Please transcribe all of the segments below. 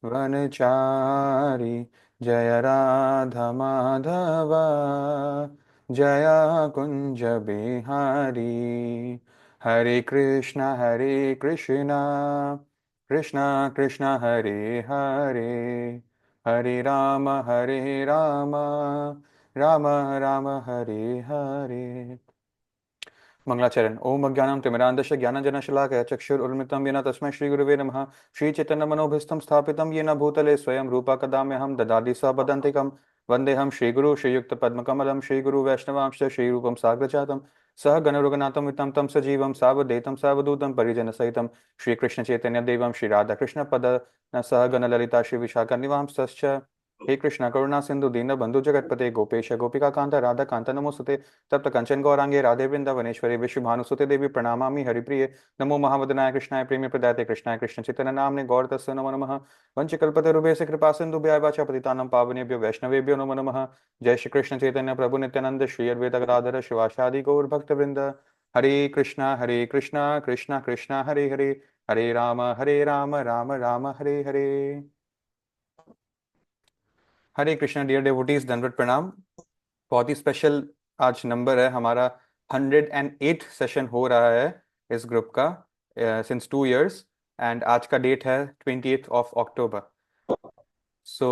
वनचारी। जय राधा माधव, जय कुंज बिहारी। हरे कृष्णा कृष्णा कृष्णा हरे हरे, हरे राम राम राम हरे हरे। मंगलाचरण। ओम अज्ञानं तिमिरान्धस्य ज्ञानञ्जनशलाकया चक्षुरुन्मिलितं येन तस्मै श्रीगुरुवे नमः। श्रीचैतन्यमनोभीष्टं स्थापितं येन भूतले स्वयं रूपा कदा मह्यं ददाति स्वपदान्तिकं। वन्देऽहं श्रीगुरु श्रीयुक्तपद्मकमलं श्रीगुरुवैष्णवांश्च श्रीरूपं साग्रजातं सह गणरघुनाथं वितं तं सजीवं सावधूतं सावधूतं परिजनसहितं श्रीकृष्णचैतन्यदेवं श्रीराधाकृष्णपद सह गणललिता श्रीविशाखानिवांश्च। हे कृष्ण करुणा सिंधु दीन बंधु जगतपते गोपेश गोपिका कांत राधा कांत नमोस्तुते। तप्त कंचन गौरांगे राधे वृंदावनेश्वरी विश्व भानुसुते देवी प्रणामामि हरिप्रिये। नमो महावदनाय कृष्णाय प्रेमी प्रदाते कृष्णाय कृष्ण चैतन्य नामने गौर तस्य नमो नमः। वंचिकल्पतरुभ्य से कृपा सिंधु वाचा पतितानं पावनेभ्यो वैष्णवेभ्यो नमो नमः। जय श्री कृष्ण चैतन्य प्रभु नित्यानंद श्री अद्वैत गदाधर शिवासादि गौर भक्त वृंद। हरे कृष्णा कृष्णा कृष्णा हरे हरे, हरे राम राम राम हरे हरे। हरे कृष्णा डियर डिवोटीज, दंडवत प्रणाम। बहुत ही स्पेशल आज नंबर है हमारा। 108 सेशन हो रहा है इस ग्रुप का सिंस 2 years। एंड आज का डेट है 28 अक्टूबर। सो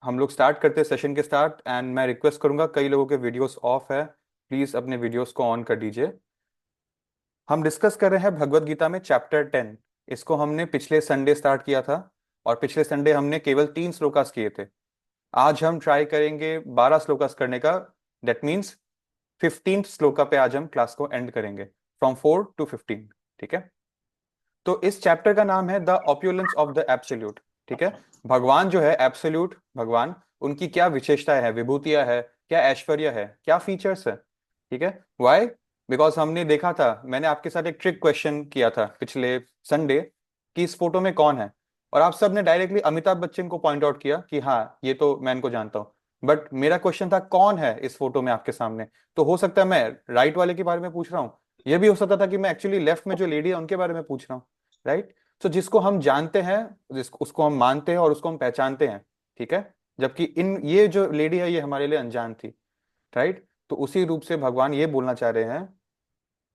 हम लोग स्टार्ट करते हैं सेशन के स्टार्ट। एंड मैं रिक्वेस्ट करूंगा, कई लोगों के वीडियोस ऑफ है, प्लीज अपने वीडियोस को ऑन कर दीजिए। हम डिस्कस कर रहे हैं भगवत गीता में चैप्टर 10। इसको हमने पिछले संडे स्टार्ट किया था और पिछले संडे हमने केवल 3 श्लोकास किए थे। आज हम ट्राई करेंगे 12 श्लोकास करने का। दैट मीन्स 15th श्लोका पे आज हम क्लास को एंड करेंगे, फ्रॉम 4 to 15। ठीक है, तो इस चैप्टर का नाम है the opulence of the absolute. ठीक है, भगवान जो है एब्सोल्यूट भगवान, उनकी क्या विशेषताएं है, विभूतियां है, क्या ऐश्वर्य है, क्या फीचर्स है। ठीक है, वाई? बिकॉज हमने देखा था, मैंने आपके साथ एक ट्रिक क्वेश्चन किया था पिछले संडे कि इस फोटो में कौन है, और आप सब ने डायरेक्टली अमिताभ बच्चन को पॉइंट आउट किया कि हाँ ये तो मैं इनको जानता हूं। बट मेरा क्वेश्चन था कौन है इस फोटो में आपके सामने। तो हो सकता है मैं राइट वाले के बारे में पूछ रहा हूँ, यह भी हो सकता था कि मैं एक्चुअली लेफ्ट में जो लेडी है उनके बारे में पूछ रहा हूँ। राइट? तो जिसको हम जानते हैं, जिसको उसको हम मानते हैं और उसको हम पहचानते हैं। ठीक है, जबकि इन ये जो लेडी है ये हमारे लिए अनजान थी। राइट? तो उसी रूप से भगवान ये बोलना चाह रहे हैं,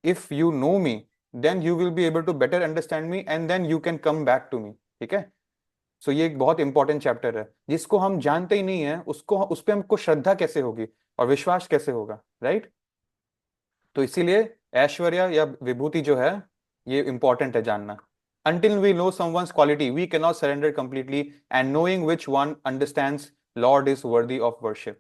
if you know me then you will be able to better understand me and then you can come back to me. ठीक है, सो ये एक बहुत इंपॉर्टेंट चैप्टर है। जिसको हम जानते ही नहीं है उसको, उस पर हमको श्रद्धा कैसे होगी और विश्वास कैसे होगा। राइट? तो इसीलिए ऐश्वर्य या विभूति जो है ये इंपॉर्टेंट है जानना। Until we know someone's quality, we cannot surrender completely, and knowing which one understands Lord is worthy of worship.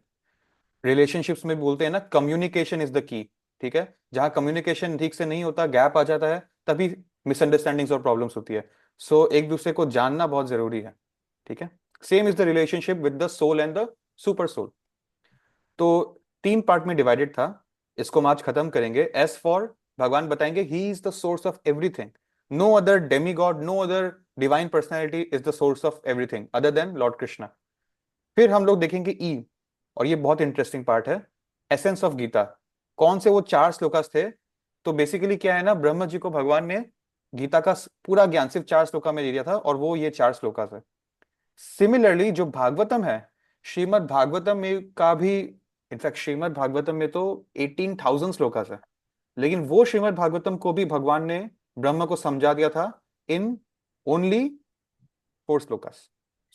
Relationships में बोलते हैं ना, कम्युनिकेशन इज द की। ठीक है, जहां कम्युनिकेशन ठीक से नहीं होता, गैप आ जाता है, तभी मिसअंडरस्टैंडिंग्स और प्रॉब्लम्स होती है। सो एक दूसरे को जानना बहुत जरूरी है। ठीक है, same is the relationship with the soul and the super soul. तो 3 पार्ट में डिवाइडेड था, इसको हम आज खत्म करेंगे। एस फॉर भगवान बताएंगे he is the source of everything, no other demigod, no other divine personality is the source of everything other than lord Krishna. फिर हम लोग देखेंगे ई, और ये बहुत इंटरेस्टिंग पार्ट है, एसेंस ऑफ गीता। कौन से वो 4 श्लोकास थे। तो बेसिकली क्या है ना, ब्रह्मा जी को भगवान ने गीता का पूरा ज्ञान सिर्फ 4 श्लोका में दे दिया था, और वो ये 4 श्लोकास है। सिमिलरली जो भागवतम है, श्रीमद् भागवतम में का भी, इनफैक्ट श्रीमद् भागवतम में तो 18,000 श्लोकास है, लेकिन वो श्रीमद् भागवतम को भी भगवान ने ब्रह्मा को समझा दिया था इन ओनली 4 श्लोकास।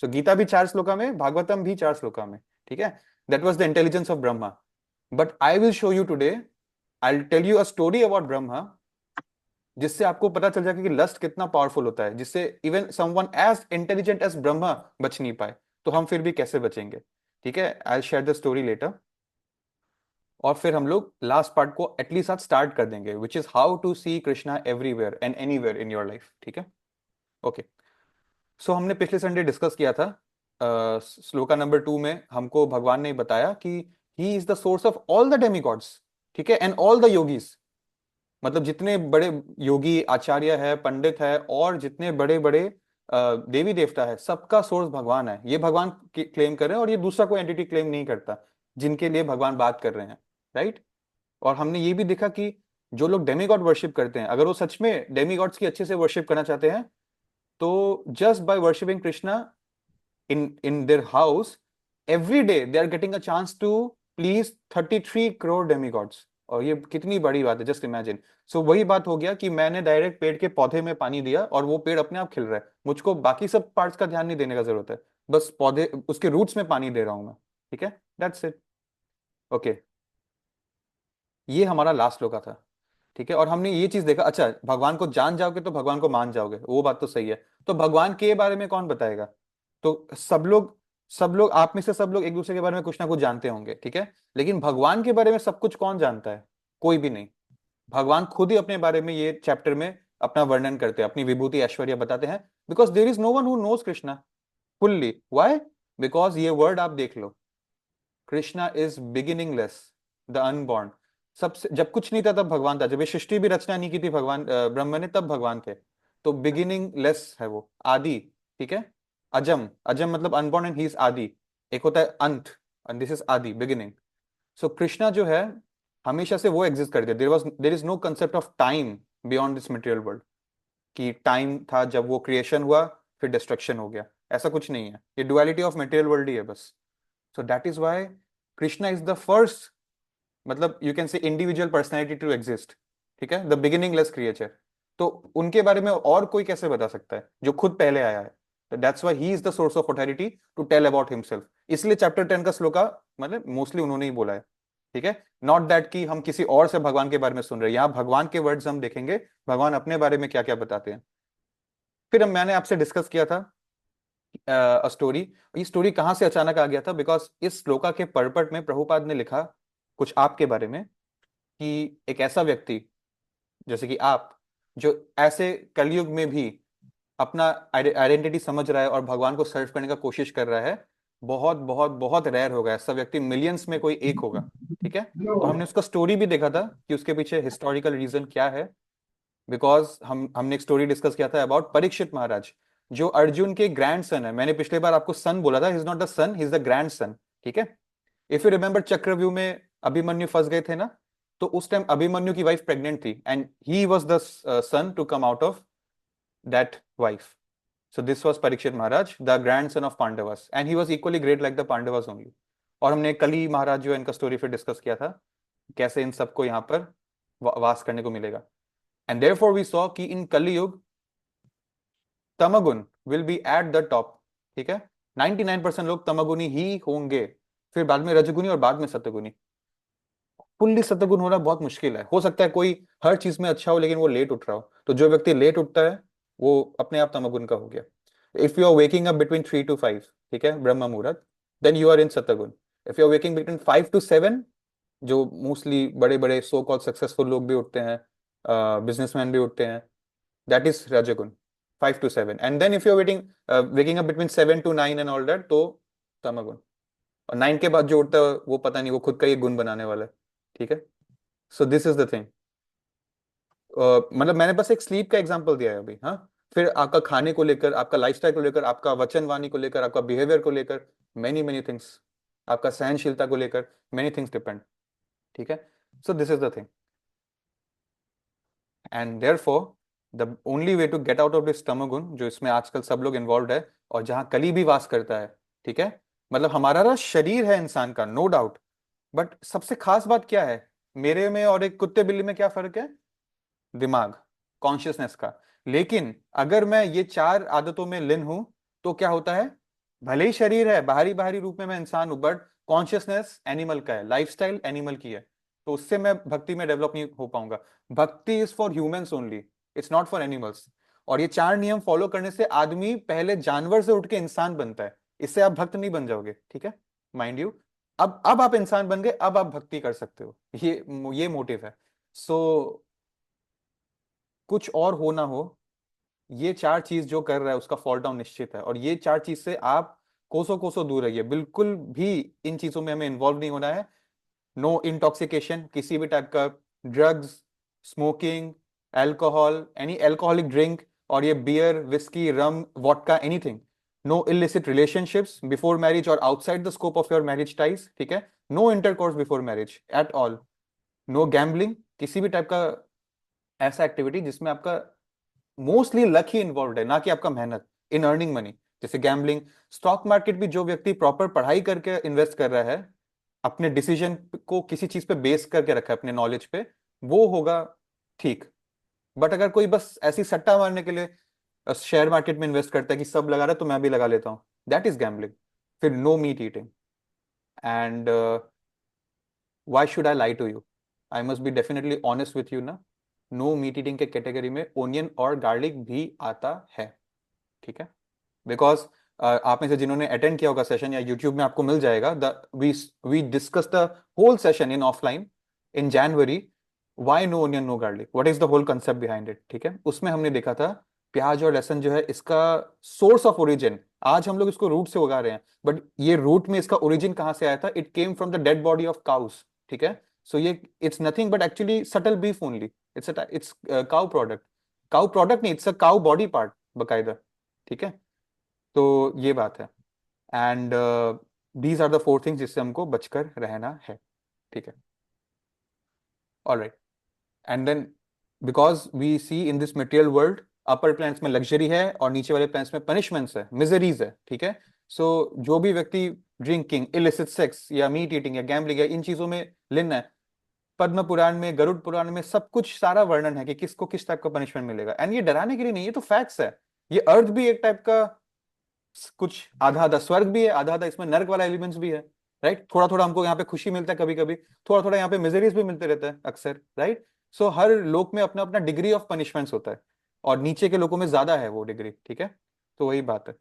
सो गीता भी 4 श्लोका में, भागवतम भी 4 श्लोका में। ठीक है, that was the intelligence of Brahma. But I will show you today, I will tell you a story about Brahma, जिससे आपको पता चल जाएगा कि लस्ट कितना पावरफुल होता है, जिससे even someone as intelligent as Brahma बच नहीं पाए, तो हम फिर भी कैसे बचेंगे। ठीक है, I share the story later. और फिर हम लोग लास्ट पार्ट को एटलीस्ट आज स्टार्ट कर देंगे, which is how to see Krishna everywhere and anywhere in your life. ठीक है, ओके। सो हमने पिछले संडे डिस्कस किया था, श्लोका नंबर 2 में हमको भगवान ने बताया कि ही is the source of all the Demi God's. ठीक है, एंड ऑल द योगीज, मतलब जितने बड़े योगी आचार्य है, पंडित है, और जितने बड़े बड़े देवी देवता है, सबका सोर्स भगवान है। ये भगवान क्लेम कर रहे हैं, और ये दूसरा कोई एंटिटी क्लेम नहीं करता जिनके लिए भगवान बात कर रहे हैं। राइट? और हमने ये भी देखा कि जो लोग डेमी गॉड वर्शिप करते हैं, अगर वो सच में डेमी गॉड्स की अच्छे से वर्शिप करना चाहते हैं, तो just by worshipping Krishna in their house, every day they are getting a chance to please 33 crore demigods. और ये कितनी बड़ी बात है, जस्ट इमेजिन. सो वही बात हो गया कि मैंने डायरेक्ट पेड़ के पौधे में पानी दिया और वो पेड़ अपने आप खिल रहा है. मुझको बाकी सब पार्ट्स का ध्यान नहीं देने का जरूरत है, बस पौधे उसके रूट्स में पानी दे रहा हूं मैं. ठीक है, दैट्स इट. ओके, ये हमारा लास्ट श्लोका था. ठीक है, और हमने ये चीज देखा, अच्छा भगवान को जान जाओगे तो भगवान को मान जाओगे, वो बात तो सही है. तो भगवान के बारे में कौन बताएगा? तो सब लोग आप में से सब लोग एक दूसरे के बारे में कुछ ना कुछ जानते होंगे. ठीक है, लेकिन भगवान के बारे में सब कुछ कौन जानता है? कोई भी नहीं. भगवान खुद ही अपने बारे में ये चैप्टर में अपना वर्णन करते हैं, अपनी विभूति ऐश्वर्य बताते हैं. Because there is no one who knows Krishna fully. Why? Because ये वर्ड आप देख लो, Krishna is beginningless, the unborn. सबसे जब कुछ नहीं था तब भगवान था. जब ये सृष्टि भी रचना नहीं की थी भगवान ब्रह्म ने, तब भगवान थे. तो बिगिनिंग लेस है वो, आदि. ठीक है, अजम, अजम मतलब अनबॉर्न, एंड ही इज आदि. एक होता है अंत, एंड दिस इज आदि, बिगिनिंग. सो कृष्णा जो है हमेशा से वो एग्जिस्ट करते. There is no concept of time beyond this material world, कि टाइम था जब वो क्रिएशन हुआ फिर डिस्ट्रक्शन हो गया. ऐसा कुछ नहीं है, ये डुअलिटी ऑफ मटेरियल वर्ल्ड ही है बस. So that is why Krishna is the first, मतलब you can say individual personality to exist. ठीक है, द बिगिनिंगलेस क्रिएचर. तो उनके बारे में और कोई कैसे बता सकता है जो खुद पहले आया है? तो that's why he is the source of authority to tell about himself. इसलिए चैप्टर 10 का श्लोका मतलब मोस्टली उन्होंने ही बोला है. ठीक है, नॉट दैट कि हम किसी और से भगवान के बारे में सुन रहे हैं. यहाँ भगवान के वर्ड्स हम देखेंगे, भगवान अपने बारे में क्या क्या बताते हैं. फिर मैंने आपसे डिस्कस किया था स्टोरी. ये स्टोरी कहाँ से अचानक आ गया था? बिकॉज इस श्लोका के पर्पट में प्रभुपाद ने लिखा कुछ आपके बारे में, कि एक ऐसा व्यक्ति जैसे कि आप, जो ऐसे कलयुग में भी अपना आइडेंटिटी समझ रहा है और भगवान को सर्व करने का कोशिश कर रहा है, बहुत बहुत बहुत रेयर होगा. ऐसा व्यक्ति मिलियंस में कोई एक होगा. ठीक है, तो हमने उसका स्टोरी भी देखा था कि उसके पीछे हिस्टोरिकल रीजन क्या है. बिकॉज हमने एक स्टोरी डिस्कस किया था अबाउट परीक्षित महाराज, जो अर्जुन के ग्रैंड सन है. मैंने पिछले बार आपको सन बोला था, is not the son, he is the grandson. ठीक है, इफ यू रिमेंबर चक्रव्यूह में अभिमन्यु फंस गए थे ना, तो उस टाइम अभिमन्यु की वाइफ प्रेग्नेंट थी, and he was the son to come out of that wife. So this was Parikshit Maharaj, the grandson of Pandavas, and he was equally great like the Pandavas only. और हमने कली महाराज जो है इनका स्टोरी फिर डिस्कस किया था, कैसे इन सबको यहाँ पर वास करने को मिलेगा. एंड देयरफॉर वी सॉ कि in Kaliyuga tamoguna will be at the top. ठीक है, 99% लोग तमगुणी ही होंगे, फिर बाद में रजगुनी और बाद में सतगुनी. फुल्ली सतगुण होना बहुत मुश्किल है. हो सकता है कोई हर चीज में अच्छा हो लेकिन वो लेट उठ रहा हो. तो जो व्यक्ति लेट उठता है वो अपने आप तमगुण का हो गया. If you are waking up between 3 to 5, ठीक है, Brahma muhurta, then you are in sattvaguna. If you are waking between 5 to 7, जो मोस्टली बड़े बड़े सो कॉल्ड सक्सेसफुल लोग भी उठते हैं, बिजनेसमैन भी उठते हैं, that is rajoguna. 5 to 7, and then if you are waking up between 7 to 9 and all that, तो तमगुण. और 9 के बाद जो उठता है वो पता नहीं, वो खुद का ही गुण बनाने वाला है. ठीक है, so this is the thing. मतलब मैंने बस एक स्लीप का एग्जांपल दिया है अभी. हाँ, फिर आपका खाने को लेकर, आपका लाइफस्टाइल को लेकर, आपका वचन वाणी को लेकर, आपका बिहेवियर को लेकर, मेनी मेनी थिंग्स, आपका सहनशीलता को लेकर, मेनी थिंग्स डिपेंड. ठीक है, so this is the thing. And therefore the only way to get out of this तमोगुण, जो इसमें आजकल सब लोग इन्वॉल्व है, और जहां कली भी वास करता है. ठीक है, मतलब हमारा ना शरीर है इंसान का, नो डाउट, बट सबसे खास बात क्या है? मेरे में और एक कुत्ते बिल्ली में क्या फर्क है? दिमाग, कॉन्शियसनेस का. लेकिन अगर मैं ये चार आदतों में लीन हूं तो क्या होता है? भले ही शरीर है, बाहरी बाहरी रूप में मैं इंसान हूं, बट कॉन्शियसनेस एनिमल का है, लाइफस्टाइल एनिमल की है. तो उससे मैं भक्ति में डेवलप नहीं हो पाऊंगा. भक्ति is for humans only, it's not for animals. और ये चार नियम फॉलो करने से आदमी पहले जानवर से उठ के इंसान बनता है. इससे आप भक्त नहीं बन जाओगे. ठीक है, माइंड यू. अब आप इंसान बन गए, अब आप भक्ति कर सकते हो. ये मोटिव है. सो कुछ और हो ना हो, ये चार चीज जो कर रहा है उसका फॉल डाउन निश्चित है. और ये चार चीज से आप कोसों कोसों दूर रहिए. बिल्कुल भी इन चीजों में हमें इन्वॉल्व नहीं होना है. नो इंटॉक्सिकेशन, किसी भी टाइप का drugs, smoking, alcohol, any alcoholic drink, और ये beer, whisky, rum, vodka, anything. No illicit relationships before marriage और outside the scope of your marriage ties. ठीक है, no intercourse before marriage at all. No gambling, किसी भी type का ऐसा activity जिसमें आपका मोस्टली लक ही इन्वॉल्व है, ना कि आपका मेहनत इन अर्निंग मनी। जैसे गैम्बलिंग, स्टॉक मार्केट भी जो व्यक्ति प्रॉपर पढ़ाई करके इन्वेस्ट कर रहा है, अपने डिसीजन को किसी चीज पे बेस करके रखा है, अपने नॉलेज पे, वो होगा ठीक। बट अगर कोई बस ऐसी सट्टा मारने के लिए शेयर मार्केट में इन्वेस्ट करता है कि सब लगा रहा है तो मैं भी लगा लेता हूँ, दैट इज गैम्बलिंग। फिर no meat eating. And why should I lie to you, I must be definitely honest with you ना। नो मीट ईटिंग के कैटेगरी में ओनियन और गार्लिक भी आता है, ठीक है। बिकॉज आप में से जिन्होंने अटेंड किया होगा सेशन, या यूट्यूब में आपको मिल जाएगा, the we discuss the whole session in offline in January, why no onion no garlic, what is the whole concept behind it, ठीक है। उसमें हमने देखा था प्याज और लहसुन जो है इसका सोर्स ऑफ ओरिजिन, आज हम लोग इसको रूट से उगा रहे हैं, बट ये रूट में इसका ओरिजिन कहाँ से आया था, it came from the dead body of cows, ठीक है। सो ये it's nothing but actually subtle beef only, it's cow product, cow product नहीं, it's a cow body part बकायदा, ठीक है। तो ये बात है। And these are the four things जिससे हमको बचकर रहना है, ठीक है। All right. And then because we see in this material world, upper planets में लग्जरी है और नीचे वाले प्लैनेट्स में पनिशमेंट्स है, मिजरीज है, ठीक है। सो जो भी व्यक्ति ड्रिंकिंग, इलिसिट सेक्स या मीट ईटिंग या गैम्बलिंग या इन चीजों में लीन है, पद्म पुराण में, गरुड़ पुराण में सब कुछ सारा वर्णन है कि किसको किस टाइप का पनिशमेंट मिलेगा। एंड ये डराने के लिए नहीं, ये तो फैक्ट्स है। ये अर्थ भी एक टाइप का कुछ आधा आधा स्वर्ग भी है, आधा आधा इसमें नर्क वाला एलिमेंट्स भी है, राइट। थोड़ा थोड़ा हमको यहाँ पे खुशी मिलता है कभी कभी, थोड़ा थोड़ा यहाँ पे मिजरीज भी मिलते रहता है अक्सर, राइट। सो हर लोक में अपना अपना डिग्री ऑफ पनिशमेंट्स होता है, और नीचे के लोगों में ज्यादा है वो डिग्री, ठीक है। तो वही बात है।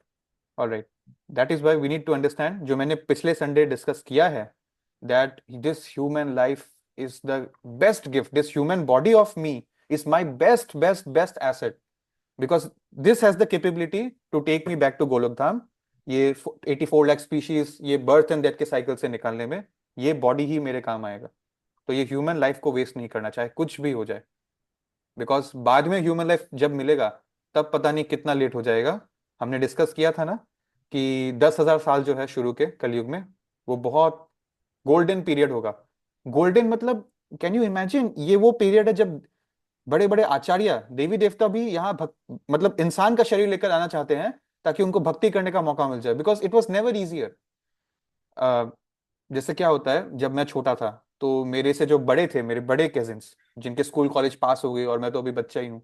All right. That is why we need to understand, जो मैंने पिछले संडे डिस्कस किया है, that this human life is the best gift, this human body of me is my best best best asset, because this has the capability to take me back to Goloka Dham. ये 84 lakh species, ये birth and death के cycle से निकालने में ये body ही मेरे काम आएगा। तो ये ह्यूमन लाइफ को वेस्ट नहीं करना, चाहे कुछ भी हो जाए, बिकॉज बाद में ह्यूमन लाइफ जब मिलेगा तब पता नहीं कितना लेट हो जाएगा। हमने डिस्कस किया था ना कि 10,000 साल जो है शुरू के कलयुग में, वो बहुत गोल्डन पीरियड होगा। गोल्डन मतलब, कैन यू इमेजिन, ये वो पीरियड है जब बड़े बड़े आचार्य, देवी देवता भी यहाँ मतलब इंसान का शरीर लेकर आना चाहते हैं ताकि उनको भक्ति करने का मौका मिल जाए, because it was never easier. जैसे क्या होता है, जब मैं छोटा था तो मेरे से जो बड़े थे, मेरे बड़े कजिन्स जिनके स्कूल कॉलेज पास हो गए और मैं तो अभी बच्चा ही हूँ,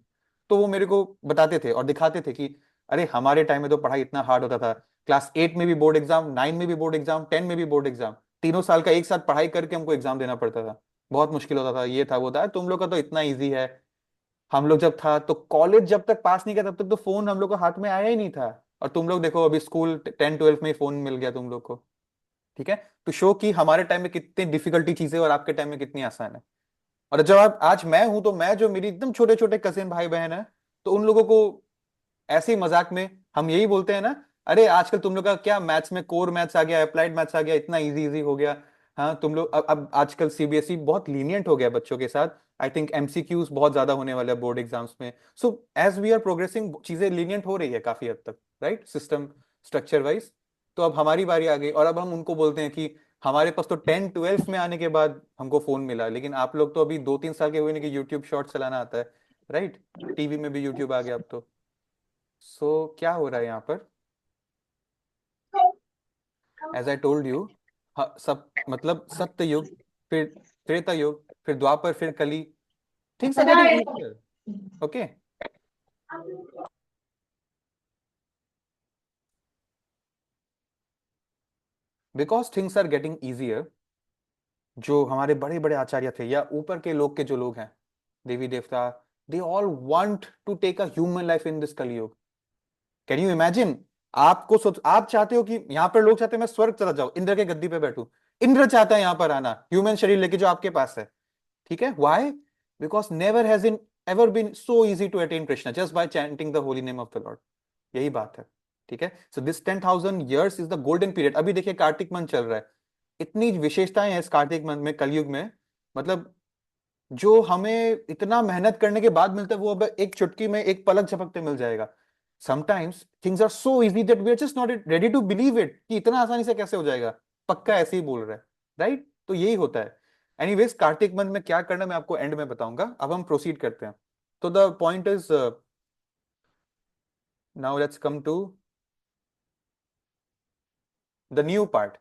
तो वो मेरे को बताते थे और दिखाते थे कि अरे हमारे टाइम में तो पढ़ाई इतना हार्ड होता था, क्लास 8 में भी बोर्ड एग्जाम, 9 में भी बोर्ड एग्जाम, 10 में भी बोर्ड एग्जाम, 3 साल का एक साथ पढ़ाई करके हमको एग्जाम देना पड़ता था, बहुत मुश्किल होता था, ये था वो था। तुम लोग का तो इतना ईजी है, हम लोग जब था तो कॉलेज जब तक पास नहीं किया तब तक तो फोन हम लोग को हाथ में आया ही नहीं था, और तुम लोग देखो अभी स्कूल 10 12 में ही फोन मिल गया तुम लोग को, ठीक है। तो शो की हमारे टाइम में कितनी डिफिकल्टी चीजें और आपके टाइम में कितनी आसान है। और जब आप आज मैं हूं तो मैं जो मेरी एकदम छोटे छोटे कजिन भाई बहन है, तो उन लोगों को ऐसे ही मजाक में हम यही बोलते हैं ना, अरे आजकल तुम लोग का क्या मैथ्स में कोर मैथ्स आ गया, अप्लाइड मैथ्स आ गया, इतना इजी इजी हो गया। हाँ तुम लोग अब आजकल सीबीएसई बहुत लीनियंट हो गया बच्चों के साथ, आई थिंक एमसीक्यूज बहुत ज्यादा होने वाले हैं बोर्ड एग्जाम्स में। So as we are progressing चीजें लीनियंट हो रही है काफी हद तक, राइट, सिस्टम स्ट्रक्चर वाइज। तो अब हमारी बारी आ गई और अब हम उनको बोलते हैं कि हमारे पास तो 10 12 में आने के बाद हमको फोन मिला, लेकिन आप लोग तो अभी 2 3 साल के हुए नहीं कि यूट्यूब शॉर्ट चलाना आता है, राइट। टीवी में भी यूट्यूब आ गया अब तो। क्या हो रहा है यहाँ पर, एज आई टोल्ड यू, सब मतलब सत्य युग, फिर त्रेता युग, फिर द्वापर, फिर Kali, things are getting easier, okay. Because things are getting easier, जो हमारे बड़े बड़े आचार्य थे या ऊपर के लोग के जो लोग हैं, देवी देवता, they all want to take a human life in this Kalyug. Can you imagine, आपको सोच, आप चाहते हो कि यहाँ पर लोग चाहते हैं मैं स्वर्ग चला जाऊं, इंद्र के गद्दी पे बैठूं, इंद्र चाहता है यहाँ पर आना ह्यूमन शरीर लेके जो आपके पास है, ठीक है। Why? Because never has in ever been so easy to attain Krishna just by chanting the holy name of the lord, यही बात है, ठीक है। So this 10,000 years is the golden period. अभी देखिए कार्तिक मंथ चल रहा है, इतनी विशेषताएं हैं इस कार्तिक मंथ में, कलयुग में, मतलब जो हमें इतना मेहनत करने के बाद मिलता है वो अब एक चुटकी में, एक पलक झपकते मिल जाएगा। Sometimes things are so easy that we are just not ready to believe it कि इतना आसानी से कैसे हो जाएगा, पक्का ऐसे ही बोल रहा है, राइट। तो यही होता है। एनीवेज कार्तिक मंथ में क्या करना मैं आपको एंड में बताऊंगा, अब हम प्रोसीड करते हैं। तो the point is now let's come to the new part.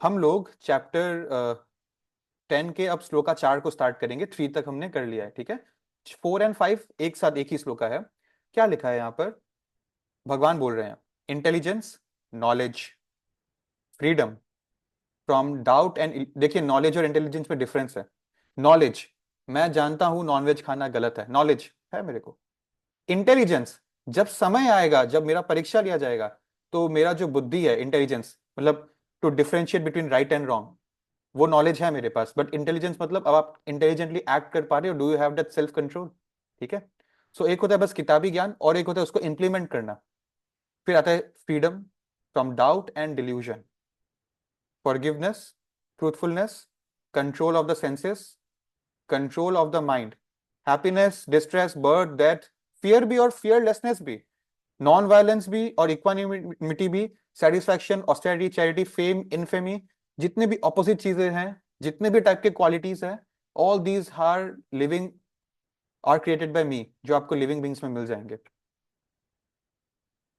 हम लोग चैप्टर 10 के अब श्लोका 4 को स्टार्ट करेंगे। 3 तक हमने कर लिया है, ठीक है। 4 एंड 5 एक साथ एक ही श्लोका है। क्या लिखा है यहाँ पर? भगवान बोल रहे हैं, intelligence, knowledge, freedom from doubt and, देखिए नॉलेज और इंटेलिजेंस में डिफरेंस है। नॉलेज, मैं जानता हूं नॉनवेज खाना गलत है, नॉलेज है मेरे को। इंटेलिजेंस, जब समय आएगा, जब मेरा परीक्षा लिया जाएगा, तो मेरा जो बुद्धि है, इंटेलिजेंस मतलब to differentiate between right and wrong, वो नॉलेज है मेरे पास। बट इंटेलिजेंस मतलब अब आप इंटेलिजेंटली एक्ट कर पा रहे हो, do you have that self control, ठीक है। सो एक होता है बस किताबी ज्ञान, और एक होता है उसको इंप्लीमेंट करना। फिर आता है freedom from doubt and delusion, forgiveness, truthfulness, control of the senses, control of the mind, happiness, distress, birth, death, fear भी और fearlessness भी, नॉन वायलेंस भी और इक्वानिमिटी भी, satisfaction, austerity, charity, fame, infamy, जितने भी ऑपोजिट चीजें हैं, जितने भी टाइप के क्वालिटीज हैं, all these are living, are created by me, जो आपको लिविंग बींग्स में मिल जाएंगे।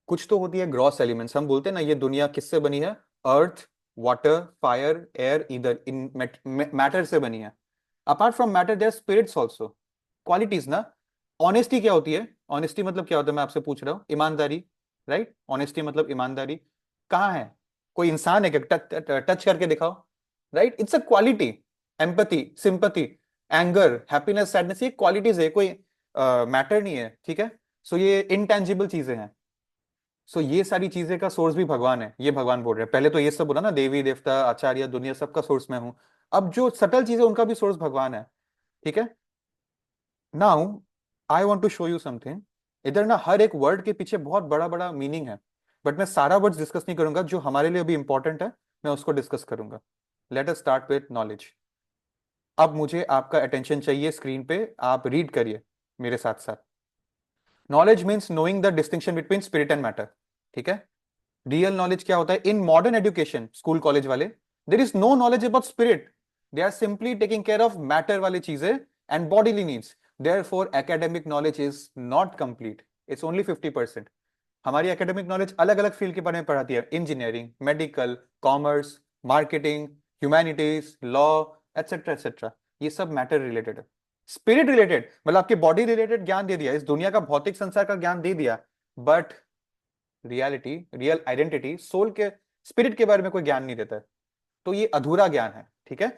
कुछ तो होती है ग्रॉस एलिमेंट्स, हम बोलते हैं ना ये दुनिया किससे बनी है, अर्थ, वाटर, फायर, एयर, इधर इन मैटर से बनी है। Apart from matter there spirits also, qualities ना। ऑनेस्टी क्या होती है? ऑनेस्टी मतलब क्या होता है, मैं आपसे पूछ रहा हूँ। ईमानदारी, राइट। ऑनेस्टी मतलब ईमानदारी। कहाँ है? कोई इंसान है क्या? टच करके दिखाओ, right. It's a quality. Empathy, sympathy, anger, happiness, sadness, ये क्वालिटीज है, कोई मैटर नहीं है, ठीक है। सो ये इनटेंजिबल चीजें हैं। सो ये सारी चीजें का सोर्स भी भगवान है, ये भगवान बोल रहे हैं। पहले तो ये सब बोला ना, देवी देवता आचार्य दुनिया सबका सोर्स मैं हूं। अब जो सटल चीजें उनका भी सोर्स भगवान है, ठीक है। Now I want to show you something. इधर ना हर एक वर्ड के पीछे बहुत बड़ा बड़ा मीनिंग है, बट मैं सारा वर्ड्स डिस्कस नहीं करूंगा। जो हमारे लिए अभी इंपॉर्टेंट है मैं उसको डिस्कस करूंगा। Let us start with knowledge. अब मुझे आपका अटेंशन चाहिए, स्क्रीन पे आप रीड करिए मेरे साथ साथ। Knowledge means knowing the distinction between spirit and matter, ठीक है। रियल नॉलेज क्या होता है? In modern education, school college वाले, there is no knowledge about spirit. They are simply taking care of matter वाली चीजें and bodily needs. Therefore academic knowledge is not complete, it's only 50%। हमारी academic knowledge अलग अलग field के बारे में पढ़ाती है, engineering, medical, commerce, marketing, humanities, law, etcetera etcetera. ये सब मैटर रिलेटेड है। स्पिरिट रिलेटेड मतलब आपके बॉडी रिलेटेड ज्ञान दे दिया, इस दुनिया का भौतिक संसार का ज्ञान दे दिया, but reality, real identity, soul के, स्पिरिट के बारे में कोई ज्ञान नहीं देता है। तो ये अधूरा ज्ञान है, ठीक है।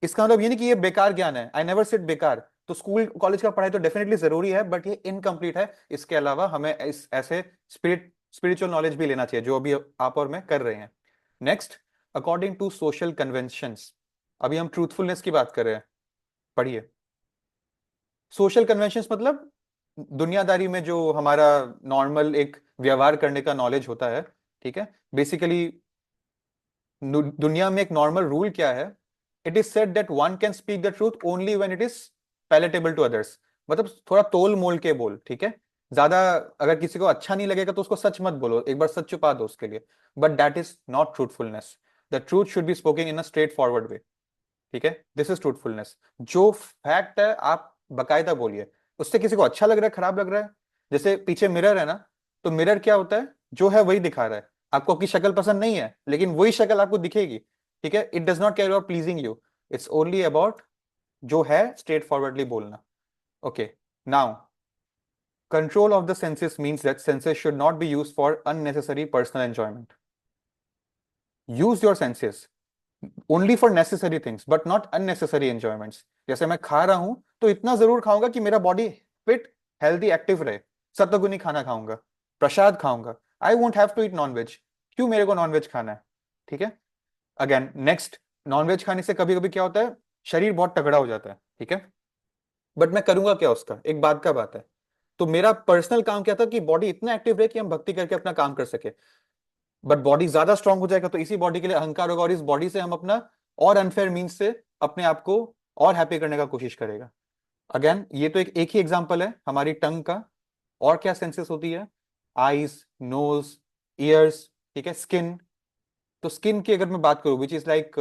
इसका मतलब ये नहीं कि ये बेकार ज्ञान है, आई नेवर सेड बेकार। तो स्कूल कॉलेज का पढ़ाई तो डेफिनेटली जरूरी है, बट ये इनकम्प्लीट है। इसके अलावा हमें इस ऐसे स्पिरिचुअल नॉलेज भी लेना चाहिए, जो अभी आप और मैं कर रहे हैं। Next, according to social conventions. अभी हम ट्रूथफुलनेस की बात कर रहे हैं, पढ़िए। सोशल कन्वेंशंस मतलब दुनियादारी में जो हमारा नॉर्मल एक व्यवहार करने का नॉलेज होता है, ठीक है। बेसिकली दुनिया में एक नॉर्मल रूल क्या है? It is said that one can speak the truth only when it is palatable to others. मतलब थोड़ा तोल मोल के बोल, ठीक है। ज्यादा अगर किसी को अच्छा नहीं लगेगा तो उसको सच मत बोलो, एक बार सच छुपा दो उसके लिए। But that is not truthfulness. The truth should be spoken in a straightforward way, ठीक है। This is truthfulness. जो फैक्ट है आप बकायदा बोलिए, उससे किसी को अच्छा लग रहा है, खराब लग रहा है। जैसे पीछे मिरर है ना, तो मिरर क्या होता है? जो है वही दिखा रहा है। आपको आपकी शक्ल पसंद नहीं है, लेकिन वही शक्ल आपको दिखेगी, ठीक है। It does not care about pleasing you, it's only about जो है स्ट्रेट फॉरवर्डली बोलना। Okay, now control of the senses means that senses should not be used for unnecessary personal enjoyment. Use your senses only for necessary things but not unnecessary enjoyments. जैसे मैं खा रहा हूं तो इतना जरूर खाऊंगा कि मेरा बॉडी फिट, हेल्दी, एक्टिव रहे। सत्तगुनी खाना खाऊंगा, प्रसाद खाऊंगा। I won't have to eat nonveg. क्यों मेरे को नॉनवेज खाना है, ठीक है। अगेन नेक्स्ट, नॉनवेज खाने से कभी कभी क्या होता है, शरीर बहुत तगड़ा हो जाता है, ठीक है। बट मैं करूंगा क्या उसका, एक बात का बात है। तो मेरा पर्सनल काम क्या था कि बॉडी इतना एक्टिव रहे कि हम भक्ति करके अपना काम कर सके। बट बॉडी ज्यादा स्ट्रांग हो जाएगा तो इसी बॉडी के लिए अहंकार होगा, और इस बॉडी से हम अपना और अनफेयर मीन्स से अपने आप को और हैप्पी करने का कोशिश करेगा। अगेन ये तो एक ही एग्जांपल है हमारी टंग का। और क्या सेंसेस होती है? आईज, नोज, ईयर्स, ठीक है, स्किन। तो स्किन की अगर मैं बात करूं, which is like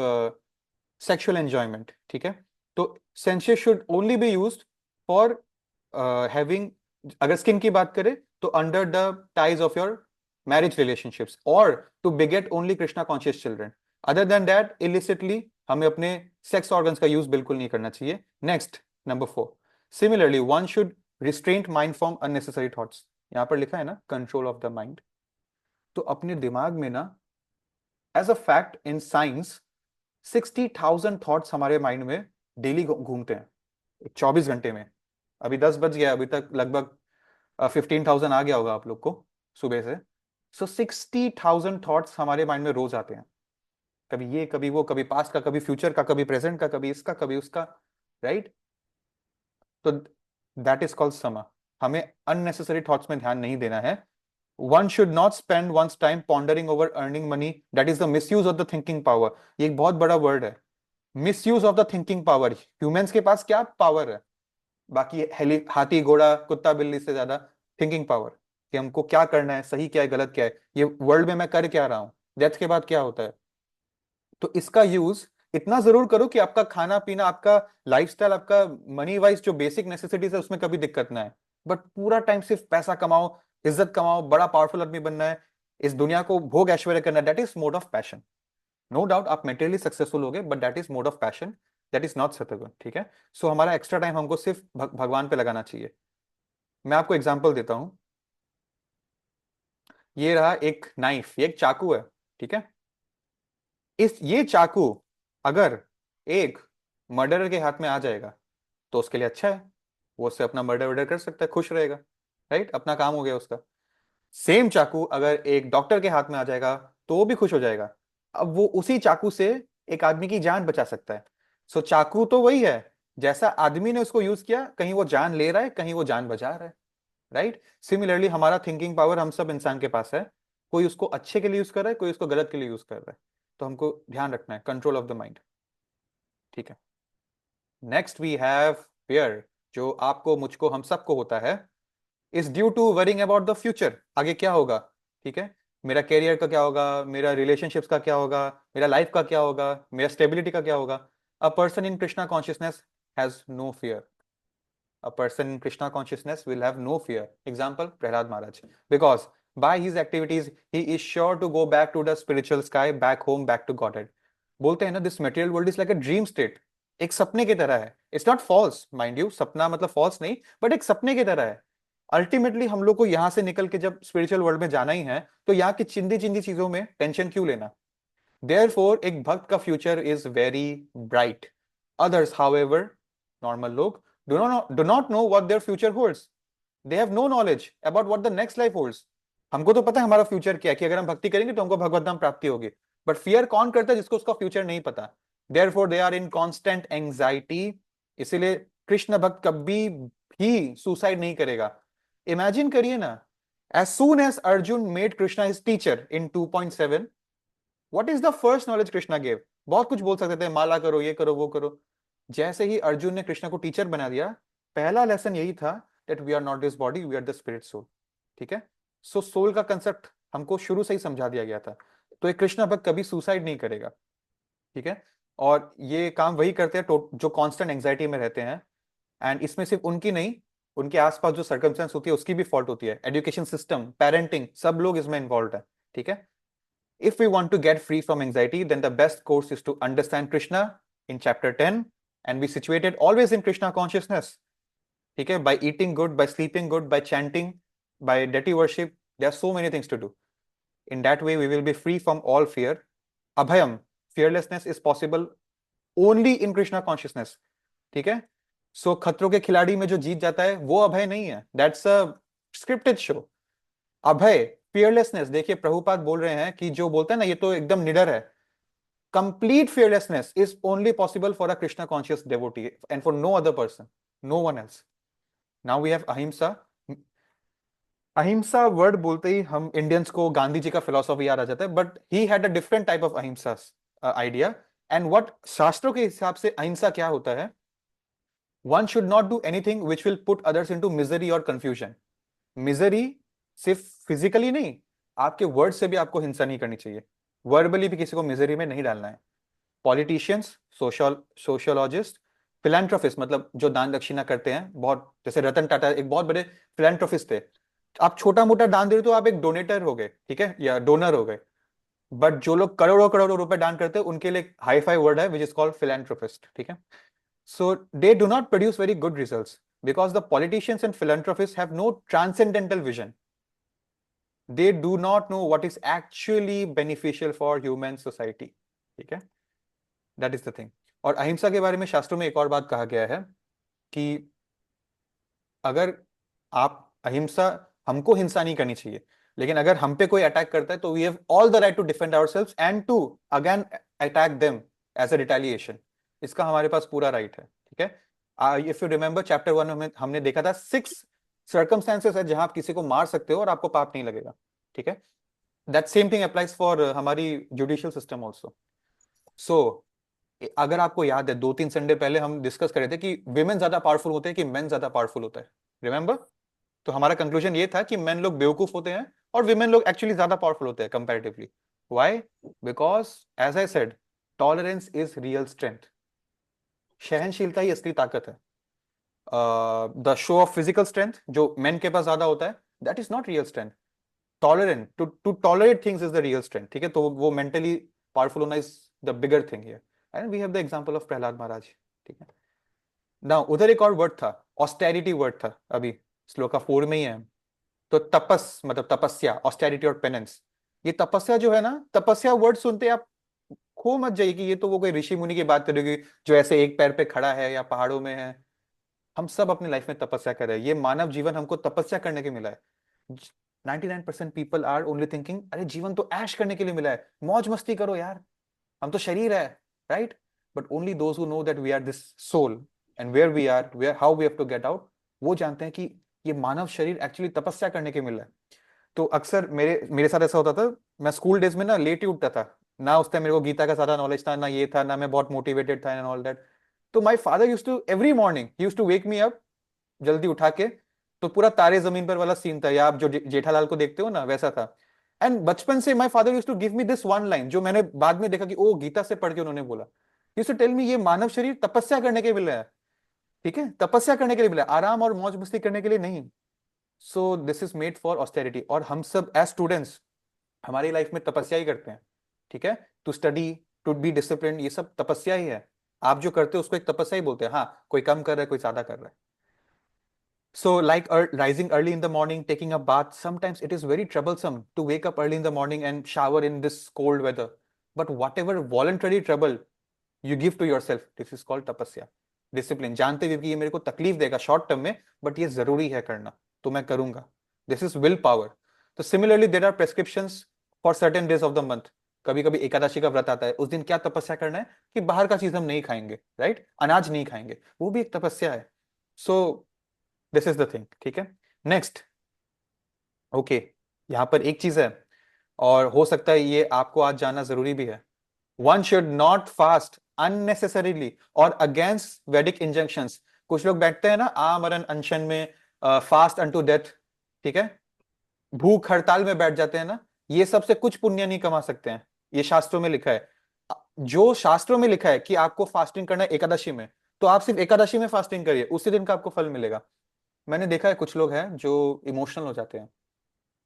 sexual enjoyment, ठीक है। तो senses should only be used for having, अगर स्किन की बात करें to under the ties of your marriage relationships or to beget only Krishna conscious children. Other than that, illicitly हमें अपने sex organs का use बिल्कुल नहीं करना चाहिए. Next, number 4. Similarly, one should restrain mind from unnecessary thoughts. यहाँ पर लिखा है ना control of the mind. तो अपने दिमाग में ना, as a fact in science, 60,000 thoughts हमारे माइंड में डेली घूमते हैं 24 घंटे में. अभी 10 बज गया, अभी तक लगभग 15,000 आ गया होगा आप लोग को सुबह से. सो 60,000 थॉट्स हमारे माइंड में रोज आते हैं. कभी ये, कभी वो, कभी पास्ट का, कभी फ्यूचर का, कभी प्रेजेंट का, कभी इसका, कभी उसका, राइट? तो दैट इज कॉल्ड समा. हमें अननेसेसरी थॉट्स में ध्यान नहीं देना है. One should not spend one's time pondering over earning money. That is the misuse of the thinking power. ये एक बहुत बड़ा वर्ड है, misuse of the thinking power. Humans के पास क्या पावर है बाकी हाथी घोड़ा कुत्ता बिल्ली से ज्यादा? थिंकिंग पावर, कि हमको क्या करना है, सही क्या है, गलत क्या है, ये वर्ल्ड में मैं कर क्या रहा हूं, डेथ के बाद क्या होता है. तो इसका यूज इतना जरूर करो कि आपका खाना पीना, आपका लाइफस्टाइल, आपका मनी वाइज जो बेसिक नेसेसिटीज है उसमें कभी दिक्कत ना है. बट पूरा टाइम सिर्फ पैसा कमाओ, इज्जत कमाओ, बड़ा पावरफुल आदमी बनना है, इस दुनिया को भोग ऐश्वर्य करना है, that is mode of passion. No doubt आप मेटेरियली सक्सेसफुल हो गए, but that is mode of passion, that is not satsang. ठीक है? सो हमारा एक्स्ट्रा टाइम हमको सिर्फ भगवान पे लगाना चाहिए. मैं आपको एग्जांपल देता हूं. ये रहा एक नाइफ, ये एक चाकू है. ठीक है? ये चाकू अगर एक मर्डरर के हाथ में आ जाएगा तो उसके लिए अच्छा है, वो उससे अपना मर्डर वर्डर कर सकता है, खुश रहेगा, राइट? अपना काम हो गया उसका. सेम चाकू अगर एक डॉक्टर के हाथ में आ जाएगा तो वो भी खुश हो जाएगा. अब वो उसी चाकू से एक आदमी की जान बचा सकता है. सो चाकू तो वही है, जैसा आदमी ने उसको यूज किया, कहीं वो जान ले रहा है, कहीं वो जान बचा रहा है, राइट? सिमिलरली हमारा थिंकिंग पावर हम सब इंसान के पास है. कोई उसको अच्छे के लिए यूज कर रहा है, कोई उसको गलत के लिए यूज कर रहा है. तो हमको ध्यान रखना है, कंट्रोल ऑफ द माइंड. ठीक है? नेक्स्ट वी हैव फियर, जो आपको, मुझको, हम सबको होता है, is due to worrying about the future. आगे क्या होगा? ठीक है? मेरा कैरियर का क्या होगा, मेरा रिलेशनशिप्स का क्या होगा, मेरा लाइफ का क्या होगा, मेरा स्टेबिलिटी का क्या होगा. A person in Krishna consciousness has no fear. A person in Krishna consciousness will have no fear. Example, Prahlad Maharaj. Because by his activities, he is sure to go back to the spiritual sky, back home, back to Godhead. बोलते हैं ना, this material world is like a dream state. एक सपने की तरह है. It's not false, mind you. सपना मतलब false नहीं, but एक सपने की तरह है. अल्टीमेटली हम लोग को यहां से निकल के जब स्पिरिचुअल वर्ल्ड में जाना ही है, तो यहाँ की चिंदी चिंदी चीजों में टेंशन क्यों लेना? Therefore, एक भक्त का future is very bright. Others, however, normal लोग do not know what their future holds. They have no knowledge about what the next life holds. हमको तो पता है हमारा फ्यूचर क्या है, कि अगर हम भक्ति करेंगे तो हमको भगवत धाम प्राप्ति होगी. बट फियर कौन करता है? जिसको उसका फ्यूचर नहीं पता. Therefore, they are in constant anxiety. इसीलिए कृष्ण भक्त कभी भी सुसाइड नहीं करेगा. इमेजिन करिए ना, as soon as Arjun made Krishna his teacher in 2.7, what is the first knowledge Krishna gave? बहुत कुछ बोल सकते थे, माला करो, ये करो, वो करो. जैसे ही अर्जुन ने कृष्णा को टीचर बना दिया, पहला लेसन यही था, that we are not this body, we are the spirit soul. ठीक है? सो सोल का कंसेप्ट हमको शुरू से ही समझा दिया गया था. तो एक कृष्णा भक्त कभी सुसाइड नहीं करेगा. ठीक है? और ये काम वही करते हैं जो कांस्टेंट एंजाइटी में रहते हैं. एंड इसमें सिर्फ उनकी नहीं, उनके आसपास जो सर्कमस्टेंस होती है उसकी भी फॉल्ट होती है. एजुकेशन सिस्टम, पेरेंटिंग, सब लोग इसमें इन्वॉल्व है. ठीक है? If we want to get free from anxiety, then the best course is to understand Krishna in chapter 10 and be situated always in Krishna consciousness. ठीक है? By eating good, by sleeping good, by chanting, by deity worship, there are so many things to do. In that way, we will be free from all fear. Abhayam, fearlessness is possible only in Krishna consciousness. ठीक है? So खतरों के खिलाड़ी में जो जीत जाता है वो अभय नहीं है. That's a scripted show. Abhay, fearlessness, देखिए प्रभुपाद बोल रहे हैं कि जो बोलता है ना ये तो एकदम निडर है. Complete fearlessness is only possible for a Krishna conscious devotee and for no other person, no one else. Now we have ahimsa. Ahimsa word बोलते ही हम इंडियंस को गांधी जी का फिलोसॉफी याद आ जाता है, but he had a different type of अहिंसा आइडिया. एंड व्हाट शास्त्रों के हिसाब से अहिंसा क्या होता है? One should not do anything which will put others into misery और कंफ्यूजन. मिजरी सिर्फ फिजिकली नहीं, आपके वर्ड से भी आपको हिंसा नहीं करनी चाहिए. वर्बली भी किसी को मिजरी में नहीं डालना है. पॉलिटिशियंस, सोशियोलॉजिस्ट, फिलैंथ्रोपिस्ट, मतलब जो दान दक्षिणा करते हैं बहुत, जैसे रतन टाटा एक बहुत बड़े फिलैंथ्रोपिस्ट थे. आप छोटा मोटा दान दे रहे हो तो आप एक डोनेटर हो गए, ठीक है, या डोनर हो गए। बट जो लोग करोड़ों करोड़ों रुपए दान करते हैं उनके लिए हाई फाई वर्ड है विच इज कॉल्ड फिलेंथ्रोपिस्ट, ठीक है। So they do not produce very good results because the politicians and philanthropists have no transcendental vision. They do not know what is actually beneficial for human society. ठीक है, that is the thing. और अहिंसा के बारे में शास्त्रों में एक और बात कहा गया है कि अगर आप अहिंसा, हमको हिंसा नहीं करनी चाहिए, लेकिन अगर हम पे कोई अटैक करता है तो we have all the right to defend ourselves and to again attack them as a retaliation. इसका हमारे पास पूरा राइट है, ठीक है। इफ यू रिमेंबर चैप्टर 1 में हमने देखा था 6 सर्कमस्टेंसेस है जहां आप किसी को मार सकते हो और आपको पाप नहीं लगेगा, ठीक है। That same thing applies for हमारी जुडिशियल सिस्टम ऑल्सो। सो अगर आपको याद है 2-3 संडे पहले हम डिस्कस कर रहे थे कि विमेन ज्यादा पावरफुल होते हैं कि मेन ज्यादा पावरफुल होता है, रिमेंबर? तो हमारा कंक्लूजन ये था कि मेन लोग बेवकूफ होते हैं और विमेन लोग एक्चुअली ज्यादा पावरफुल होते हैं comparatively. Why? Because as I said, tolerance is real strength. सहनशीलता ही असली ताकत है। The show of physical strength जो मेन के पास ज्यादा होता है, that is not real strength. Tolerant, to tolerate things is the real strength, ठीक है। तो वो मेंटली पावरफुल होना is the bigger thing here, and we have the example of Prahlad Maharaj, ठीक है ना। उधर एक और वर्ड था, ऑस्टेरिटी वर्ड था, अभी श्लोका 4 में ही है। तो तपस मतलब तपस्या, ऑस्टेरिटी और पेनेंस। ये तपस्या जो है ना, तपस्या वर्ड सुनते आप खो मत जाइए कि ये तो वो कोई ऋषि मुनि की बात करेगी जो ऐसे एक पैर पे खड़ा है या पहाड़ों में है। हम सब अपनी लाइफ में तपस्या कर रहे हैं, ये मानव जीवन हमको तपस्या करने के मिला है। 99% पीपल आर ओनली थिंकिंग अरे जीवन तो ऐश करने के लिए मिला है, मौज मस्ती करो यार, हम तो शरीर है, right? But only those who know that we are this soul and where we are, where how we have to get out, वो जानते हैं कि ये मानव शरीर एक्चुअली तपस्या करने के मिला है। तो अक्सर मेरे मेरे साथ ऐसा होता था, मैं स्कूल डेज में ना लेट ही उठता था ना, उस टाइम मेरे को गीता का ज्यादा नॉलेज था ना, ये था ना, मैं बहुत मोटिवेटेड था एंड ऑल दैट। तो my father used to every morning he used to wake me up, जल्दी उठा के। तो पूरा तारे जमीन पर वाला सीन था, या आप जो जेठालाल को देखते हो ना वैसा था। एंड बचपन से my father used to give me this one line जो मैंने बाद में देखा कि ओ गीता से पढ़ के उन्होंने बोला, यूज्ड टू टेल मी ये मानव शरीर तपस्या करने के लिए मिला है, ठीक है, तपस्या करने के लिए मिला है, आराम और मौज मस्ती करने के लिए नहीं। सो this is made for austerity, और हम सब एज स्टूडेंट्स हमारी लाइफ में तपस्या ही करते हैं, ठीक है। To study, to be discipline, ये सब तपस्या ही है। आप जो करते हो उसको एक तपस्या ही बोलते हैं। हाँ, कोई कम कर रहा है, कोई ज्यादा कर रहा है। So, like rising early in the morning, taking a bath, sometimes it is very troublesome to wake up early in the morning and shower in this cold weather. But whatever voluntary trouble you give to yourself, this is called tapasya. Discipline. जानते हुए कि ये मेरे को तकलीफ देगा short term में, but ये जरूरी है करना, तो मैं करूंगा। This is will power. तो similarly there are prescriptions for certain days of the month. कभी कभी एकादशी का व्रत आता है, उस दिन क्या तपस्या करना है कि बाहर का चीज हम नहीं खाएंगे, राइट, अनाज नहीं खाएंगे, वो भी एक तपस्या है। So this is the thing, ठीक है। नेक्स्ट, ओके, यहां पर एक चीज है और हो सकता है ये आपको आज जानना जरूरी भी है। One should not fast unnecessarily और अगेंस्ट वैदिक इंजंक्शंस। कुछ लोग बैठते हैं ना आमरण अनशन में, फास्ट अनटू डेथ, ठीक है, भूख हड़ताल में बैठ जाते हैं ना, ये सबसे कुछ पुण्य नहीं कमा सकते हैं। ये शास्त्रों में लिखा है। जो शास्त्रों में लिखा है कि आपको फास्टिंग करना है एकादशी में, तो आप सिर्फ एकादशी में फास्टिंग करिए, उसी दिन का आपको फल मिलेगा। मैंने देखा है कुछ लोग हैं जो इमोशनल हो जाते हैं।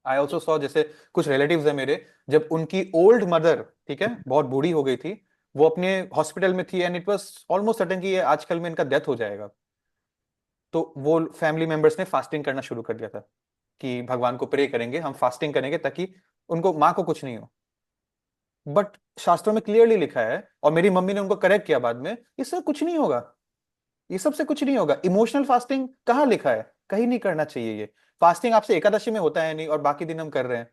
आई ऑल्सो सॉ, जैसे कुछ रिलेटिव्स है मेरे, जब उनकी ओल्ड मदर, ठीक है, बहुत बूढ़ी हो गई थी, वो अपने हॉस्पिटल में थी and it was almost certain कि ये आजकल में इनका डेथ हो जाएगा। तो वो फैमिली मेंबर्स ने फास्टिंग करना शुरू कर दिया था कि भगवान को प्रे करेंगे, हम फास्टिंग करेंगे ताकि उनको, माँ को कुछ नहीं हो। बट शास्त्रों में क्लियरली लिखा है, और मेरी मम्मी ने उनको करेक्ट किया बाद में, इससे कुछ नहीं होगा, ये सबसे कुछ नहीं होगा। इमोशनल फास्टिंग कहाँ लिखा है? कहीं नहीं करना चाहिए ये। फास्टिंग आपसे एकादशी में होता है नहीं और बाकी दिन हम कर रहे हैं,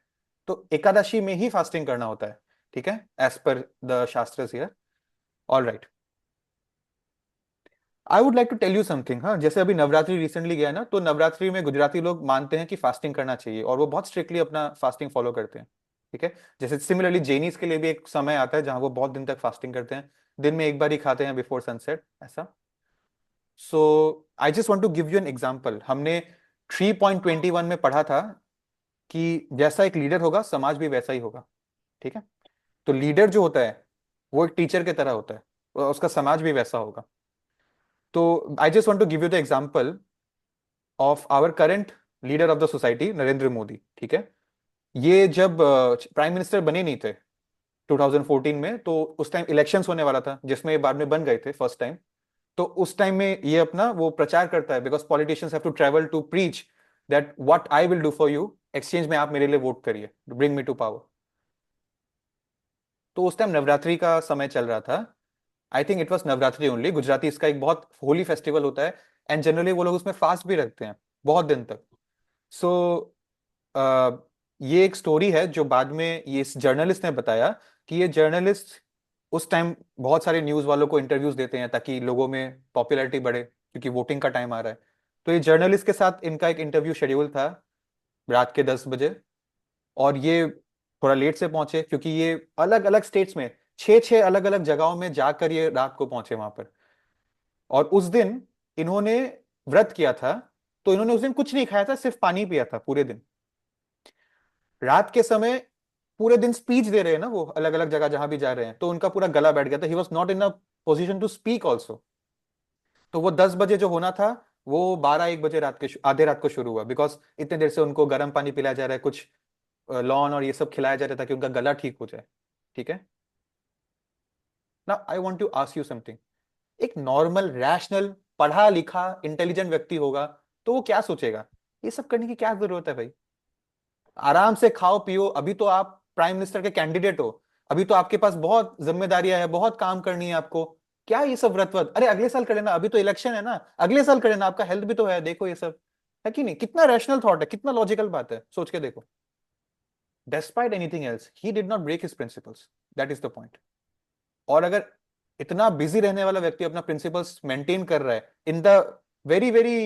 तो एकादशी में ही फास्टिंग करना होता है, ठीक है, as per the shastra here. All right, I would like to tell you something. हाँ, जैसे अभी नवरात्रि रिसेंटली गया ना, तो नवरात्रि में गुजराती लोग मानते हैं कि फास्टिंग करना चाहिए और वो बहुत स्ट्रिक्टली अपना फास्टिंग फॉलो करते हैं, ठीक है। जैसे सिमिलरली जैनीज के लिए भी एक समय आता है जहां वो बहुत दिन तक फास्टिंग करते हैं, दिन में एक बार ही खाते हैं बिफोर सनसेट, ऐसा। So I just want to give you an example. हमने 3.21 में पढ़ा था कि जैसा एक लीडर होगा समाज भी वैसा ही होगा, ठीक है। तो लीडर जो होता है वो एक टीचर की तरह होता है, और उसका समाज भी वैसा होगा। तो I just want to give you the example of our current leader of the society Narendra Modi, ठीक है। ये जब प्राइम मिनिस्टर बने नहीं थे 2014 में, तो उस टाइम इलेक्शंस होने वाला था जिसमें ये बाद में बन गए थे फर्स्ट टाइम। तो उस टाइम में ये अपना वो प्रचार करता है, because politicians have to travel to preach that what I will do for you, exchange में आप मेरे लिए वोट करिए, ब्रिंग मी टू पावर। तो उस टाइम नवरात्रि का समय चल रहा था। I think it was Navratri only, Gujarati इसका एक बहुत होली फेस्टिवल होता है, एंड जनरली वो लोग उसमें फास्ट भी रखते हैं बहुत दिन तक। सो ये एक स्टोरी है जो बाद में ये इस जर्नलिस्ट ने बताया, कि ये जर्नलिस्ट उस टाइम बहुत सारे न्यूज वालों को इंटरव्यूज देते हैं ताकि लोगों में पॉपुलैरिटी बढ़े, क्योंकि वोटिंग का टाइम आ रहा है। तो ये जर्नलिस्ट के साथ इनका एक इंटरव्यू शेड्यूल था रात के 10 बजे, और ये थोड़ा लेट से पहुंचे क्योंकि ये अलग अलग स्टेट्स में, छह छह अलग अलग जगहों में जाकर ये रात को पहुंचे वहां पर। और उस दिन इन्होंने व्रत किया था, तो इन्होंने उस दिन कुछ नहीं खाया था, सिर्फ पानी पिया था पूरे दिन। रात के समय पूरे दिन स्पीच दे रहे हैं ना वो, अलग अलग जगह जहां भी जा रहे हैं, तो उनका पूरा गला बैठ गया था, he was not in a position to speak also. तो वो 10 बजे जो होना था, वो 12-1 बजे रात के आधे रात को शुरू हुआ, बिकॉज इतने देर से उनको गर्म पानी पिलाया जा रहा है, कुछ लॉन और ये सब खिलाया जा रहा था ताकि उनका गला ठीक हो जाए, ठीक है ना। I want to ask you something. एक नॉर्मल रैशनल पढ़ा लिखा इंटेलिजेंट व्यक्ति होगा, तो वो क्या सोचेगा, ये सब करने की क्या जरूरत है भाई, आराम से खाओ पियो, अभी तो आप प्राइम मिनिस्टर के कैंडिडेट हो, अभी तो आपके पास बहुत जिम्मेदारियां है, बहुत काम करनी है आपको, क्या ये सब व्रत व्रत, अरे अगले साल कर लेना, अभी तो इलेक्शन है ना, अगले साल कर लेना, आपका हेल्थ भी तो है, देखो ये सब है कि नहीं, कितना रैशनल थॉट है, कितना लॉजिकल बात है, सोच के देखो। Despite anything else he did not break his principles, that is the point. और अगर इतना बिजी रहने वाला व्यक्ति अपना प्रिंसिपल्स मेंटेन कर रहा है in the very very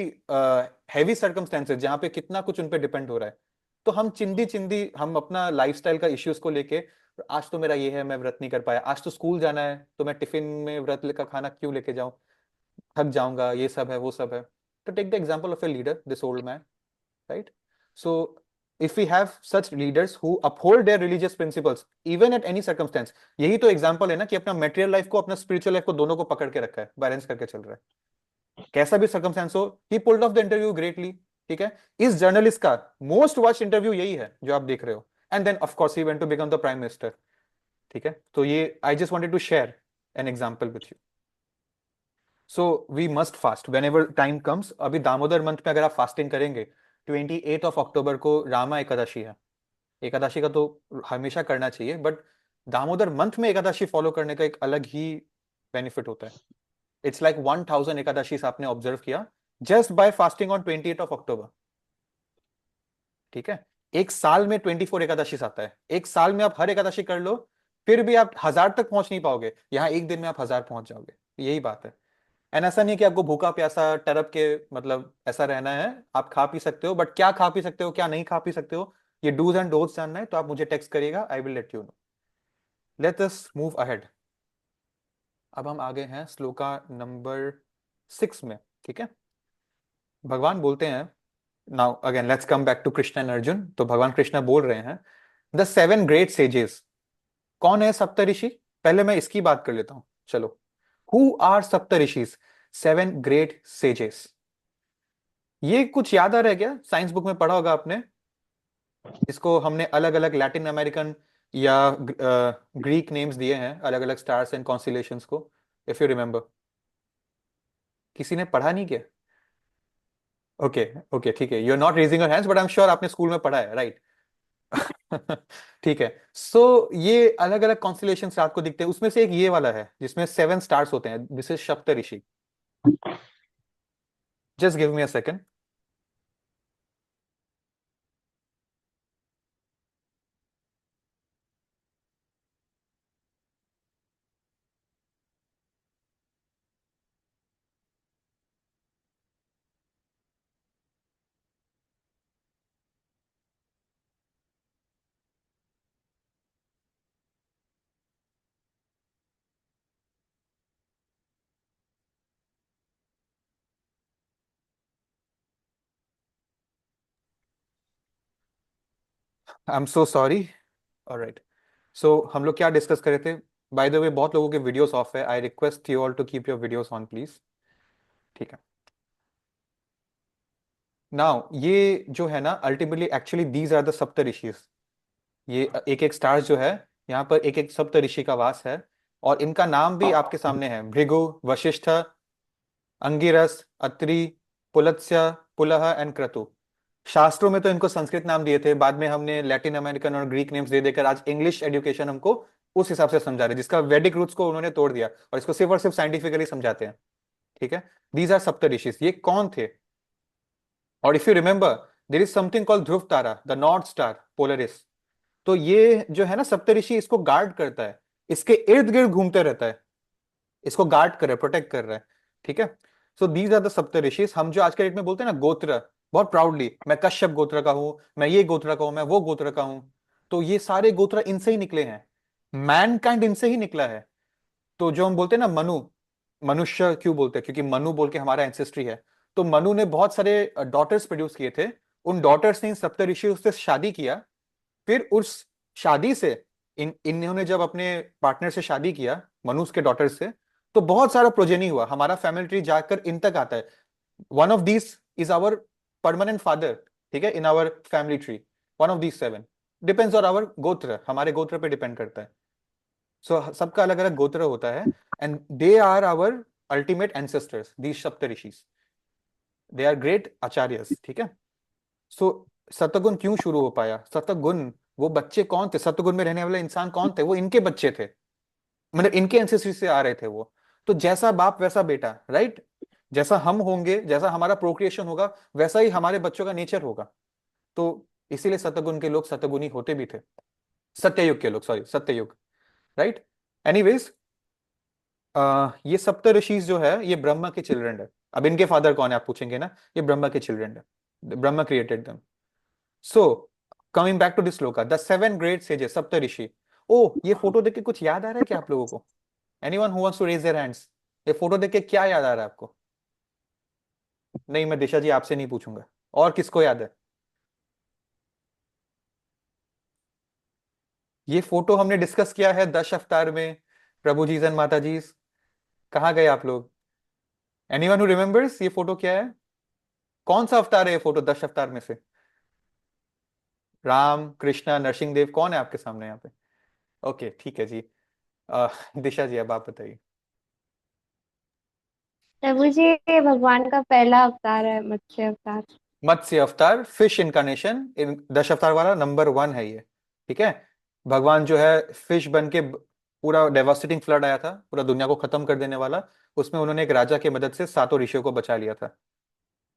heavy circumstances, जहां पे कितना कुछ उन पे डिपेंड हो रहा है, तो हम चिंदी चिंदी हम अपना लाइफस्टाइल का इश्यूज को लेके, आज तो मेरा ये है, मैं व्रत नहीं कर पाया, आज तो स्कूल जाना है, तो मैं टिफिन में व्रत लेकर खाना क्यों लेके जाऊं, थक जाऊंगा, ये सब है वो सब है। तो take the example of a leader, this old man, right? So if we have such leaders who uphold their religious principles even at any circumstance, यही तो एग्जांपल है ना कि अपना मेटेरियल लाइफ को अपना स्पिरिचुअल लाइफ को दोनों को पकड़ के रखा है, बैलेंस करके चल रहा है, कैसा भी सर्कमस्टेंस हो, ही pulled off the interview greatly, ठीक है। इस जर्नलिस्ट का मोस्ट वॉच इंटरव्यू यही है जो आप देख रहे हो, and then of course he went to become the prime minister, ठीक है। तो ये I just wanted to share an example with you. So we must fast whenever time comes. अभी दामोदर मंथ में अगर आप फास्टिंग करेंगे, 28 अक्टूबर को रामा एकादशी है, एकादशी का तो हमेशा करना चाहिए, बट दामोदर मंथ में एकादशी फॉलो करने का एक अलग ही बेनिफिट होता है। इट्स लाइक 1000 एकादशी आपने ऑब्जर्व किया जस्ट बाय फास्टिंग ऑन 28 अक्टूबर, ठीक है। एक साल में 24 एकादशी आता है, एक साल में आप हर एकादशी कर लो, फिर भी आप 1000 तक पहुंच नहीं पाओगे, यहाँ एक दिन में आप 1000 पहुंच जाओगे, यही बात है। एंड ऐसा नहीं कि आपको भूखा प्यासा टरप के मतलब ऐसा रहना है, आप खा पी सकते हो, बट क्या खा पी सकते हो क्या नहीं खा पी सकते हो, ये डूज एंड डोंट्स जानना है तो आप मुझे टेक्स्ट करिएगा, I will let you know. Let us move ahead. अब हम आगे हैं श्लोका नंबर 6 में, ठीक है। भगवान बोलते हैं, now again let's come back to Krishna and Arjun. तो भगवान कृष्ण बोल रहे हैं, द 7 ग्रेट सेजेस। कौन है सप्तऋषि, पहले मैं इसकी बात कर लेता हूं, चलो। Who are Saptarishis, 7 great sages. ये कुछ याद आ रहा है क्या, साइंस बुक में पढ़ा होगा आपने, इसको हमने अलग अलग लैटिन अमेरिकन या ग्रीक नेम्स दिए हैं अलग अलग स्टार्स एंड कॉन्स्टिलेशंस को, इफ यू रिमेंबर। किसी ने पढ़ा नहीं क्या, ओके ओके ठीक है, you are not raising your hands but I am sure आपने स्कूल में पढ़ा है, राइट। ठीक है। सो ये अलग अलग कॉन्स्टिलेशंस रात को दिखते हैं, उसमें से एक ये वाला है जिसमें 7 स्टार्स होते हैं, this is Saptarishi. Just give me a second. I am so sorry. Alright. So हम लोग क्या डिस्कस कर रहे थे, बाय द वे बहुत लोगों के वीडियोस ऑफ है, I request you all to keep your videos on please, ठीक है। नाउ ये जो है ना, ultimately actually these are the saptarishis. ये एक एक स्टार्स जो है, यहाँ पर एक एक सप्त ऋषि का वास है, और इनका नाम भी आपके सामने है, भृगु, वशिष्ठ, अंगिरस, अत्रि, पुलत्स्य, पुलह एंड क्रतु। शास्त्रों में तो इनको संस्कृत नाम दिए थे, बाद में हमने लैटिन अमेरिकन और ग्रीक नेम्स दे देकर आज इंग्लिश एजुकेशन हमको उस हिसाब से समझा रहे, जिसका वैदिक रूट्स को उन्होंने तोड़ दिया और इसको सिर्फ और सिर्फ साइंटिफिकली समझाते हैं। ठीक है, दीज आर सप्त ऋषिज। ये कौन थे? और if you remember, there is something called Dhruv Tara, the north star Polaris. तो ये जो है ना सप्तऋषि, इसको गार्ड करता है, इसके इर्द गिर्द घूमते रहता है, इसको गार्ड कर रहा है, प्रोटेक्ट कर रहा है। ठीक है, सो दीज आर द सप्तऋषि। हम जो आज के डेट में बोलते हैं ना गोत्र, बहुत प्राउडली, मैं कश्यप गोत्र का हूं, मैं ये गोत्र का हूं, मैं वो गोत्र का हूं, तो ये सारे गोत्र इनसे ही निकले हैं, मैनकाइंड इनसे ही निकला है। तो जो हम बोलते हैं ना मनु, मनुष्य क्यों बोलते हैं? क्योंकि मनु बोल के हमारा एंसेस्ट्री है। तो मनु ने बहुत सारे डॉटर्स प्रोड्यूस किए थे, उन डॉटर्स ने इन सप्तऋषियों से शादी किया, फिर उस शादी से इन्होंने जब अपने पार्टनर से शादी किया, मनुष्य के डॉटर से, तो बहुत सारा प्रोजेनी हुआ। हमारा फैमिली ट्री जाकर इन तक आता है। One of this is our permanent father, ठीक है, in our family tree. One of these seven depends on our gotra, हमारे गोत्र पे डिपेंड करता है। सो सबका अलग अलग गोत्र होता है, and they are our ultimate ancestors, these Saptarishis, they are great acharyas. ठीक है, सो सतगुण क्यों शुरू हो पाया? सतगुण, वो बच्चे कौन थे? सतगुण में रहने वाले इंसान कौन थे? वो इनके बच्चे थे, मतलब इनके एंसेस्ट्री से आ रहे थे वो। तो जैसा बाप वैसा बेटा, राइट? जैसा हम होंगे, जैसा हमारा प्रोक्रिएशन होगा, वैसा ही हमारे बच्चों का नेचर होगा। तो इसीलिए सतगुण के लोग सतगुणी होते भी थे, सत्ययुग के लोग, सॉरी सत्ययुग, राइट? एनीवेज, ये सप्त ऋषिज जो है, ये ब्रह्मा के चिल्ड्रन है। अब इनके फादर कौन है आप पूछेंगे ना, ये ब्रह्मा के चिल्ड्रन है, Brahma created them. So coming back to this shloka, the seven great sages, saptarishi. ओ, ये फोटो देख के कुछ याद आ रहा है क्या आप लोगों को? Anyone who wants to raise their hands? ये फोटो देख के क्या याद आ रहा है आपको? नहीं, मैं दिशा जी आपसे नहीं पूछूंगा, और किसको याद है? ये फोटो हमने डिस्कस किया है 10 अवतार में, प्रभु जी एंड माता जी। कहाँ गए आप लोग? एनीवन हु रिमेम्बर्स ये फोटो क्या है? कौन सा अवतार है ये फोटो 10 अवतार में से? राम, कृष्णा, नरसिंह देव, कौन है आपके सामने यहाँ पे? ओके, ठीक है जी। दिशा जी अब आप बताइए। प्रभु जी, ये भगवान का पहला अवतार है, मत्स्य अवतार। मत्स्य अवतार, फिश इनकारनेशन, इन 10 अवतार वाला नंबर 1 है ये। ठीक है, भगवान जो है फिश बन के, पूरा डेवास्टेटिंग फ्लड आया था, पूरा दुनिया को खत्म कर देने वाला, उसमें उन्होंने एक राजा की मदद से सातों ऋषियों को बचा लिया था।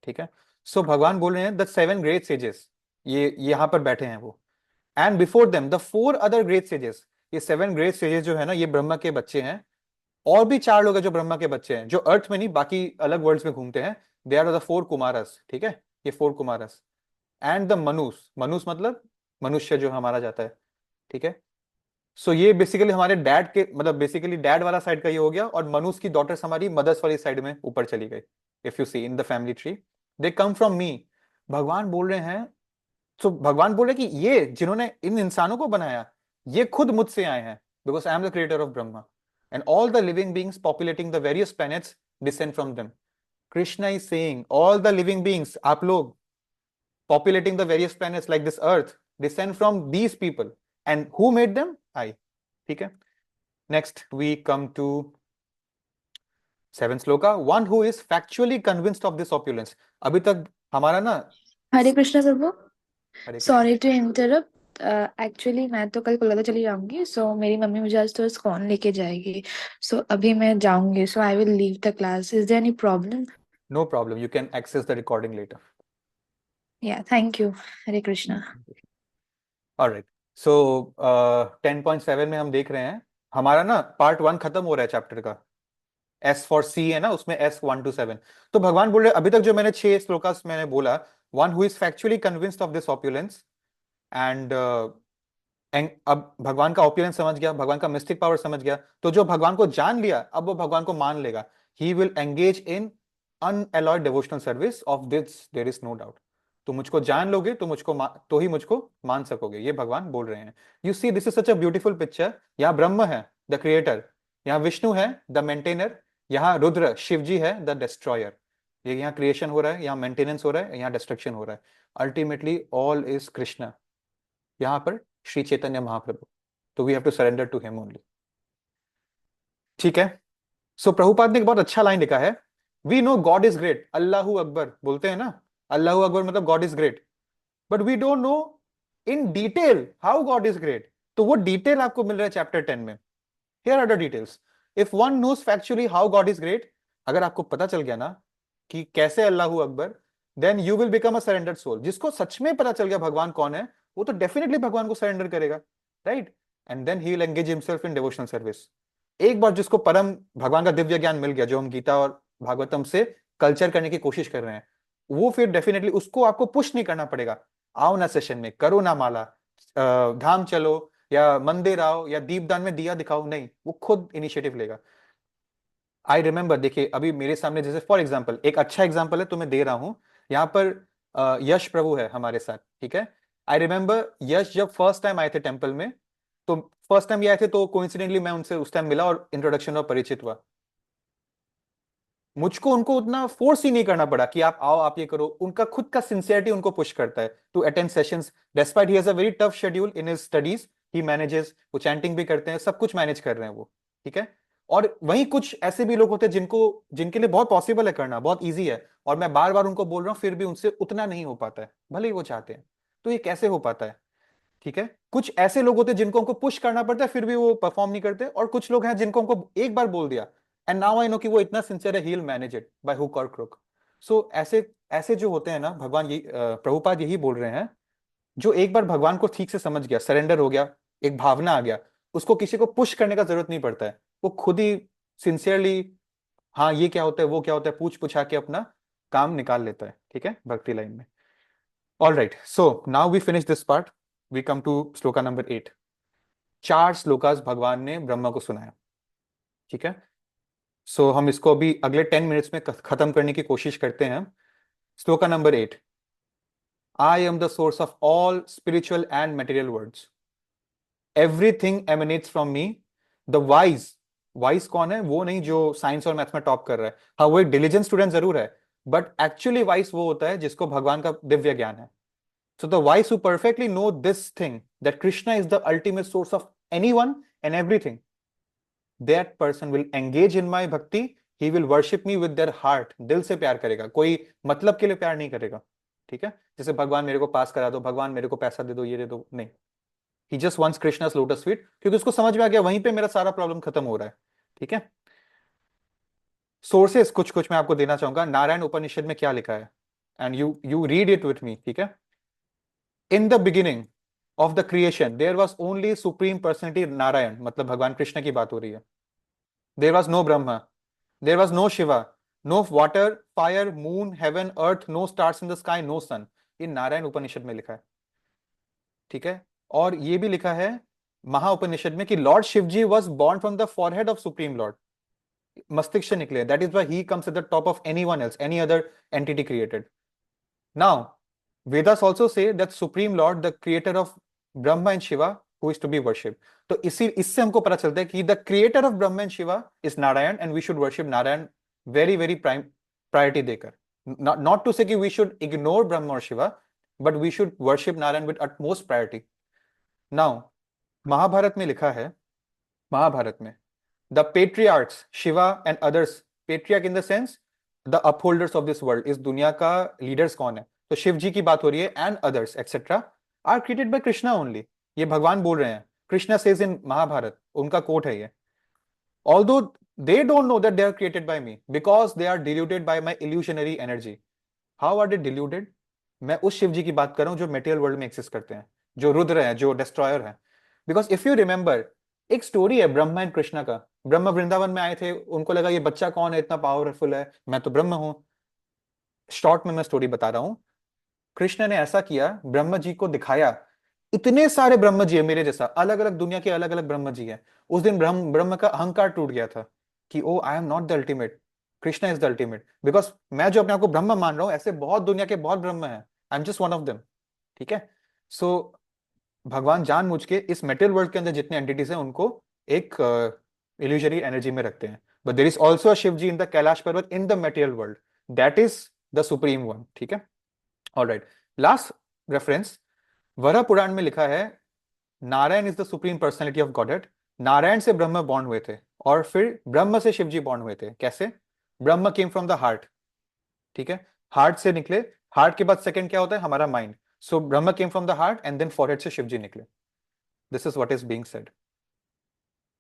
ठीक है, सो भगवान बोल रहे हैं द सेवन ग्रेट सेजेस, ये यहाँ पर बैठे हैं वो, and before them the four other great sages. ये सेवन ग्रेट सेजेस जो है ना, ये ब्रह्मा के बच्चे हैं। और भी 4 लोग हैं जो ब्रह्मा के बच्चे हैं, जो अर्थ में नहीं, बाकी अलग वर्ल्ड्स में घूमते हैं। They are the four Kumaras. ठीक है, ये four Kumaras, and the Manus, Manus मतलब मनुष्य जो हमारा जाता है। ठीक है, सो ये बेसिकली हमारे डैड के, मतलब बेसिकली डैड वाला साइड का ये हो गया, और मनुस की डॉटर्स हमारी मदर्स वाली साइड में ऊपर चली गई। If you see in the family tree, they come from me. भगवान बोल रहे हैं, तो भगवान बोल रहे हैं कि ये जिन्होंने इन इंसानों को बनाया, ये खुद मुझसे आए हैं, because I am the creator of Brahma, and all the living beings populating the various planets descend from them. Krishna is saying all the living beings, आप लोग, populating the various planets like this earth, descend from these people, and who made them? I. ठीक है, next we come to 7th shloka, one who is factually convinced of this opulence। अभी तक हमारा ना, Hare Krishna prabhu. Hare Krishna. Sorry to interrupt. Actually मैं तो कल कोलकाता चली जाऊंगी, सो मेरी मम्मी मुझे आज तो इस्कॉन लेके जाएगी। सो अभी मैं जाऊंगी, so I will leave the class. Is there any problem? No problem, you can access the recording later। Yeah, thank you. Hare Krishna. Alright, so 10.7 में हम देख रहे हैं, हमारा ना पार्ट 1 खत्म हो रहा है चैप्टर का। एस फॉर सी है ना, उसमें एस 1 to 7। तो भगवान बोल रहे अभी तक जो मैंने 6 श्लोकास मैंने बोला, one who is factually convinced of this opulence, and अब भगवान का ऑप्युलेंस समझ गया, भगवान का मिस्टिक पावर समझ गया, तो जो भगवान को जान लिया, अब वो भगवान को मान लेगा। He will engage in unalloyed devotional service, of this there is no doubt. तो मुझको जान लोगे तो तो ही मुझको मान सकोगे, ये भगवान बोल रहे हैं। You see, this is such a beautiful picture. यहाँ ब्रह्म है द क्रिएटर, यहाँ विष्णु है द मेंटेनर, यहाँ रुद्र शिव जी है द डिस्ट्रॉयर। ये यहाँ क्रिएशन हो रहा है, यहाँ मेंटेनेंस हो रहा है, यहाँ डिस्ट्रक्शन हो रहा है, अल्टीमेटली ऑल इज कृष्णा, यहाँ पर श्री चैतन्य महाप्रभु। तो we have to surrender to him only. ठीक है। सो प्रभुपाद ने एक बहुत अच्छा लाइन लिखा है, we know God is great, अल्लाहू अकबर बोलते हैं ना, अल्लाहू अकबर मतलब God is great, but we don't know in detail how God is great. तो वो डिटेल आपको मिल रहा है चैप्टर 10 में। Here are the details. If one knows factually how God is great, अगर आपको पता चल गया ना कि कैसे अल्लाहू अकबर, then you will become a surrendered soul. जिसको सच में पता चल गया भगवान कौन है, वो तो डेफिनेटली भगवान को सरेंडर करेगा, right. And then he will engage himself in devotional service. एक बार जिसको परम भगवान का दिव्य ज्ञान मिल गया, जो हम गीता और भागवतम से कल्चर करने की कोशिश कर रहे हैं, वो फिर डेफिनेटली उसको आपको पुश नहीं करना पड़ेगा, आओ ना सेशन में, करो ना माला, धाम चलो या मंदिर आओ या दीपदान में दिया दिखाओ, नहीं, वो खुद इनिशिएटिव लेगा। आई रिमेंबर, देखिए अभी मेरे सामने जैसे फॉर एग्जाम्पल, एक अच्छा एग्जाम्पल है तो मैं दे रहा हूं यहाँ पर, यश प्रभु है हमारे साथ, ठीक है। आई रिमेंबर यश जब फर्स्ट टाइम आए थे टेंपल में, तो फर्स्ट टाइम ये आए थे तो कोइंसिडेंटली मैं उनसे उस टाइम मिला और इंट्रोडक्शन और परिचित हुआ। मुझको उनको उतना फोर्स ही नहीं करना पड़ा कि आप आओ आप ये करो, उनका खुद का सिंसियरिटी उनको पुश करता है to attend sessions, despite he has a very tough schedule in his studies, he manages, वो चैंटिंग भी करते हैं, सब कुछ मैनेज कर रहे हैं वो, ठीक है। और वहीं कुछ ऐसे भी लोग होते हैं जिनको, जिनके लिए बहुत पॉसिबल है करना, बहुत ईजी है, और मैं बार बार उनको बोल रहा हूँ फिर भी उनसे उतना नहीं हो पाता है, भले ही वो चाहते हैं। तो ये कैसे हो पाता है, ठीक है। कुछ ऐसे लोग होते हैं जिनको हमको पुश करना पड़ता है फिर भी वो परफॉर्म नहीं करते, और कुछ लोग हैं जिनको हमको एक बार बोल दिया एंड नाउ आई नो कि वो इतना सिंसियर है, he will manage it by hook और क्रुक। सो ऐसे ऐसे जो होते हैं ना, भगवान ये प्रभुपाद यही बोल रहे हैं, जो एक बार भगवान को ठीक से समझ गया, सरेंडर हो गया, एक भावना आ गया, उसको किसी को पुश करने का जरूरत नहीं पड़ता है, वो खुद ही सिंसियरली, हाँ ये क्या होता है वो क्या होता है, पूछ पूछा के अपना काम निकाल लेता है, ठीक है, भक्ति लाइन में। All right, so now we finish this part, we come to shloka number 8। 4 shlokas भगवान ने ब्रह्मा को सुनाया, ठीक है। सो हम इसको अभी अगले 10 मिनट्स में खत्म करने की कोशिश करते हैं। Shloka number 8, I am the source of all spiritual and material words, everything emanates from me, the wise, wise कौन है, वो नहीं जो साइंस और मैथ्स में टॉप कर रहा है, हाँ वो एक डिलीजेंट स्टूडेंट जरूर है, बट एक्चुअली वाइज वो होता है जिसको भगवान का दिव्य ज्ञान है। So the wise who perfectly know this thing, that Krishna is the ultimate source of anyone and everything, that person will engage in my bhakti, he will worship me with their heart, दिल से प्यार करेगा, कोई मतलब के लिए प्यार नहीं करेगा, ठीक है। जैसे भगवान मेरे को पास करा दो, भगवान मेरे को पैसा दे दो, ये दे दो, नहीं, he just wants Krishna's lotus feet, क्योंकि उसको समझ में आ गया वहीं पे मेरा सारा प्रॉब्लम खत्म हो रहा है, ठीक है। सोर्सेस कुछ कुछ मैं आपको देना चाहूंगा, नारायण उपनिषद में क्या लिखा है, and you read it with me, ठीक है। In the beginning of the creation, there was only Supreme Personality Narayan, मतलब भगवान कृष्ण की बात हो रही है। There was no Brahma, there was no Shiva, no water, fire, moon, heaven, earth, no stars in the sky, no sun। ये नारायण उपनिषद में लिखा है, ठीक है। और ये भी लिखा है महाउपनिषद में कि lord Shiva ji was born from the forehead of supreme lord, मस्तिष्क से निकले, that is why he comes at the top of anyone else, any other entity created. Now, Vedas also say that Supreme Lord, the creator of Brahma and Shiva, who is to be worshipped. तो इसी इससे हमको पता चलता है कि the creator of Brahma and Shiva is Narayan and we should worship Narayan very very prime priority देकर, not to say कि we should ignore Brahma or Shiva, but we should worship Narayan with utmost priority. Now, Mahabharat में लिखा है, महाभारत में the patriarchs Shiva and others, patriarch in the sense the upholders of this world, इस दुनिया का leaders कौन है, तो शिव जी की बात हो रही है, and others etcetera are created by Krishna only, ये भगवान बोल रहे हैं, कृष्णा सेज इन महाभारत, उनका कोट है ये। Although they don't know that they are created by me because they are deluded by my illusionary energy. How are they deluded, मैं उस शिव जी की बात कर रहा हूं जो मेटेरियल वर्ल्ड में एक्सिस्ट करते हैं, जो रुद्र हैं, जो डिस्ट्रॉयर हैं। बिकॉज इफ यू रिमेंबर, एक स्टोरी है ब्रह्मा एंड कृष्णा का, ब्रह्मा वृंदावन में आए थे, उनको लगा ये बच्चा कौन है इतना पावरफुल है, मैं तो ब्रह्म हूं। शॉर्ट में मैं स्टोरी बता रहा हूं, कृष्ण ने ऐसा किया, ब्रह्म जी को दिखाया, इतने सारे ब्रह्म जी है मेरे जैसा, अलग अलग दुनिया के अलग अलग ब्रह्म जी है। उस दिन ब्रह्म ब्रह्म का अहंकार टूट गया था कि oh I am not the ultimate, Krishna is the ultimate, because मैं जो अपने आप को ब्रह्म मान रहा हूं, ऐसे बहुत दुनिया के बहुत ब्रह्म है, I am just one of them, ठीक है। सो भगवान जानबूझ के इस मेटेरियल वर्ल्ड के अंदर जितने एंटिटीज हैं उनको एक इल्यूजरी एनर्जी में रखते हैं, but there is also a Shiva ji in the Kailash Parvat in the material world, that is the supreme one, ठीक है। ऑलराइट, लास्ट रेफरेंस, वरा पुराण में लिखा है Narayan is the supreme personality of godhead. Narayan से ब्रह्म बॉर्न हुए थे और फिर ब्रह्म से शिव जी बॉर्न हुए थे। कैसे? ब्रह्म केम फ्रॉम द हार्ट, ठीक है, हार्ट से निकले। हार्ट के बाद सेकंड क्या होता है? हमारा mind. So Brahma came from the heart and then forehead से शिव जी निकले। This is what is being said.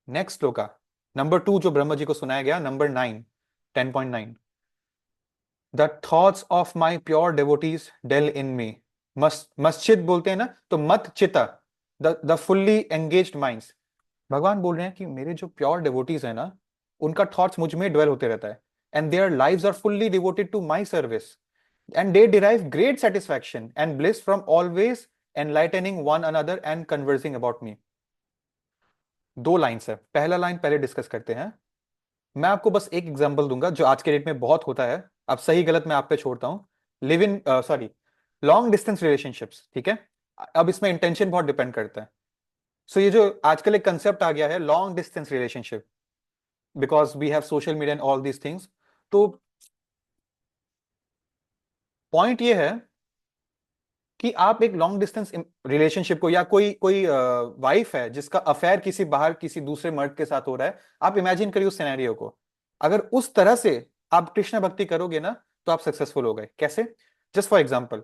Next shloka number 2 जो ब्रह्म जी को सुनाया गया, number 9, 10.9, the thoughts of my pure devotees dwell in me. मस्जिद बोलते हैं ना, तो मत चिता, द फुल्ली एंगेज्ड माइंड्स। भगवान बोल रहे हैं कि मेरे जो प्योर डिवोटीज है ना, उनका थॉट्स मुझ में ड्वेल होते रहता है, and their lives are fully devoted to my service, and they derive great satisfaction and bliss from always enlightening one another and conversing about me. दो लाइन्स है, पहला लाइन पहले डिस्कस करते हैं। मैं आपको बस एक एग्जांपल दूंगा जो आज के डेट में बहुत होता है, अब सही गलत मैं आप पे छोड़ता हूं। Live in sorry long distance relationships, ठीक है। अब इसमें इंटेंशन बहुत डिपेंड करता है। सो ये जो आजकल एक कंसेप्ट आ गया है long distance relationship, because we have social media and all these things. तो पॉइंट ये है कि आप एक लॉन्ग डिस्टेंस रिलेशनशिप को, या कोई कोई वाइफ है जिसका अफेयर किसी बाहर किसी दूसरे मर्द के साथ हो रहा है, आप इमेजिन करिए उस सिनेरियो को। अगर उस तरह से आप कृष्ण भक्ति करोगे ना, तो आप सक्सेसफुल हो गए। कैसे? जस्ट फॉर एग्जाम्पल,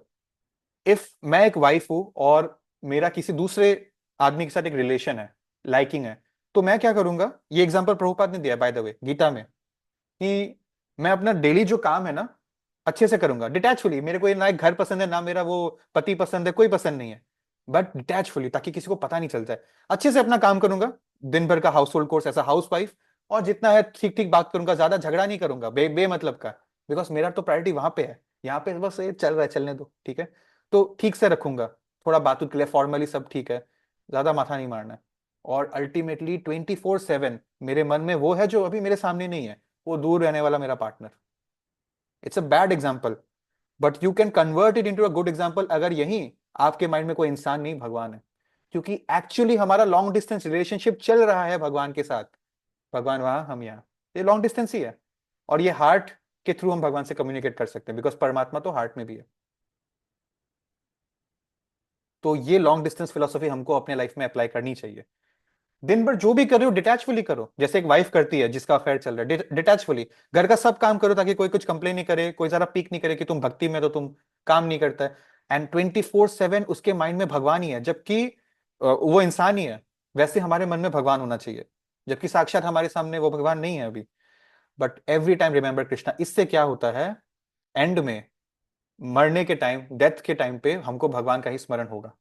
इफ मैं एक वाइफ हूं और मेरा किसी दूसरे आदमी के साथ एक रिलेशन है, लाइकिंग है, तो मैं क्या करूंगा? ये एग्जाम्पल प्रभुपाद ने दिया बाय द वे गीता में, कि मैं अपना डेली जो काम है ना, अच्छे से करूंगा डिटैचफुली। मेरे को ये ना एक घर पसंद है ना मेरा वो पति पसंद है, कोई पसंद नहीं है, बट डिटैचफुली, ताकि किसी को पता नहीं चलता है। अच्छे से अपना काम करूंगा, दिन भर का household course as a housewife, और जितना है ठीक ठीक बात करूंगा, ज्यादा झगड़ा नहीं करूंगा बेमतलब का, बिकॉज मेरा तो प्रायोरिटी वहां पे है। यहाँ पे बस ये चल रहा है, चलने दो, ठीक है। तो ठीक से रखूंगा, थोड़ा बात के लिए फॉर्मली सब ठीक है, ज्यादा माथा नहीं मारना है। और अल्टीमेटली 24/7 मेरे मन में वो है जो अभी मेरे सामने नहीं है, वो दूर रहने वाला मेरा partner. It's a bad example, but you can convert it into a good example अगर यही आपके माइंड में कोई इंसान नहीं, भगवान है। क्योंकि एक्चुअली हमारा लॉन्ग डिस्टेंस रिलेशनशिप चल रहा है भगवान के साथ। भगवान वहां, हम यहाँ, ये लॉन्ग डिस्टेंस ही है। और ये हार्ट के थ्रू हम भगवान से कम्युनिकेट कर सकते हैं, बिकॉज परमात्मा तो हार्ट में भी है। तो ये लॉन्ग डिस्टेंस फिलोसफी हमको अपने लाइफ में अप्लाई करनी चाहिए। दिन भर जो भी कर रहे हो डिटैचफुली करो, जैसे एक वाइफ करती है जिसका अफेयर चल रहा है, डिटैचफुली घर का सब काम करो, ताकि कोई कुछ कंप्लेन नहीं करे, कोई जरा पीक नहीं करे कि तुम भक्ति में तो तुम काम नहीं करता है। एंड 24/7 उसके माइंड में भगवान ही है, जबकि वो इंसान ही है। वैसे हमारे मन में भगवान होना चाहिए, जबकि साक्षात हमारे सामने वो भगवान नहीं है अभी। But every time remember Krishna. इससे क्या होता है? एंड में, मरने के टाइम, डेथ के टाइम पे हमको भगवान का ही स्मरण होगा।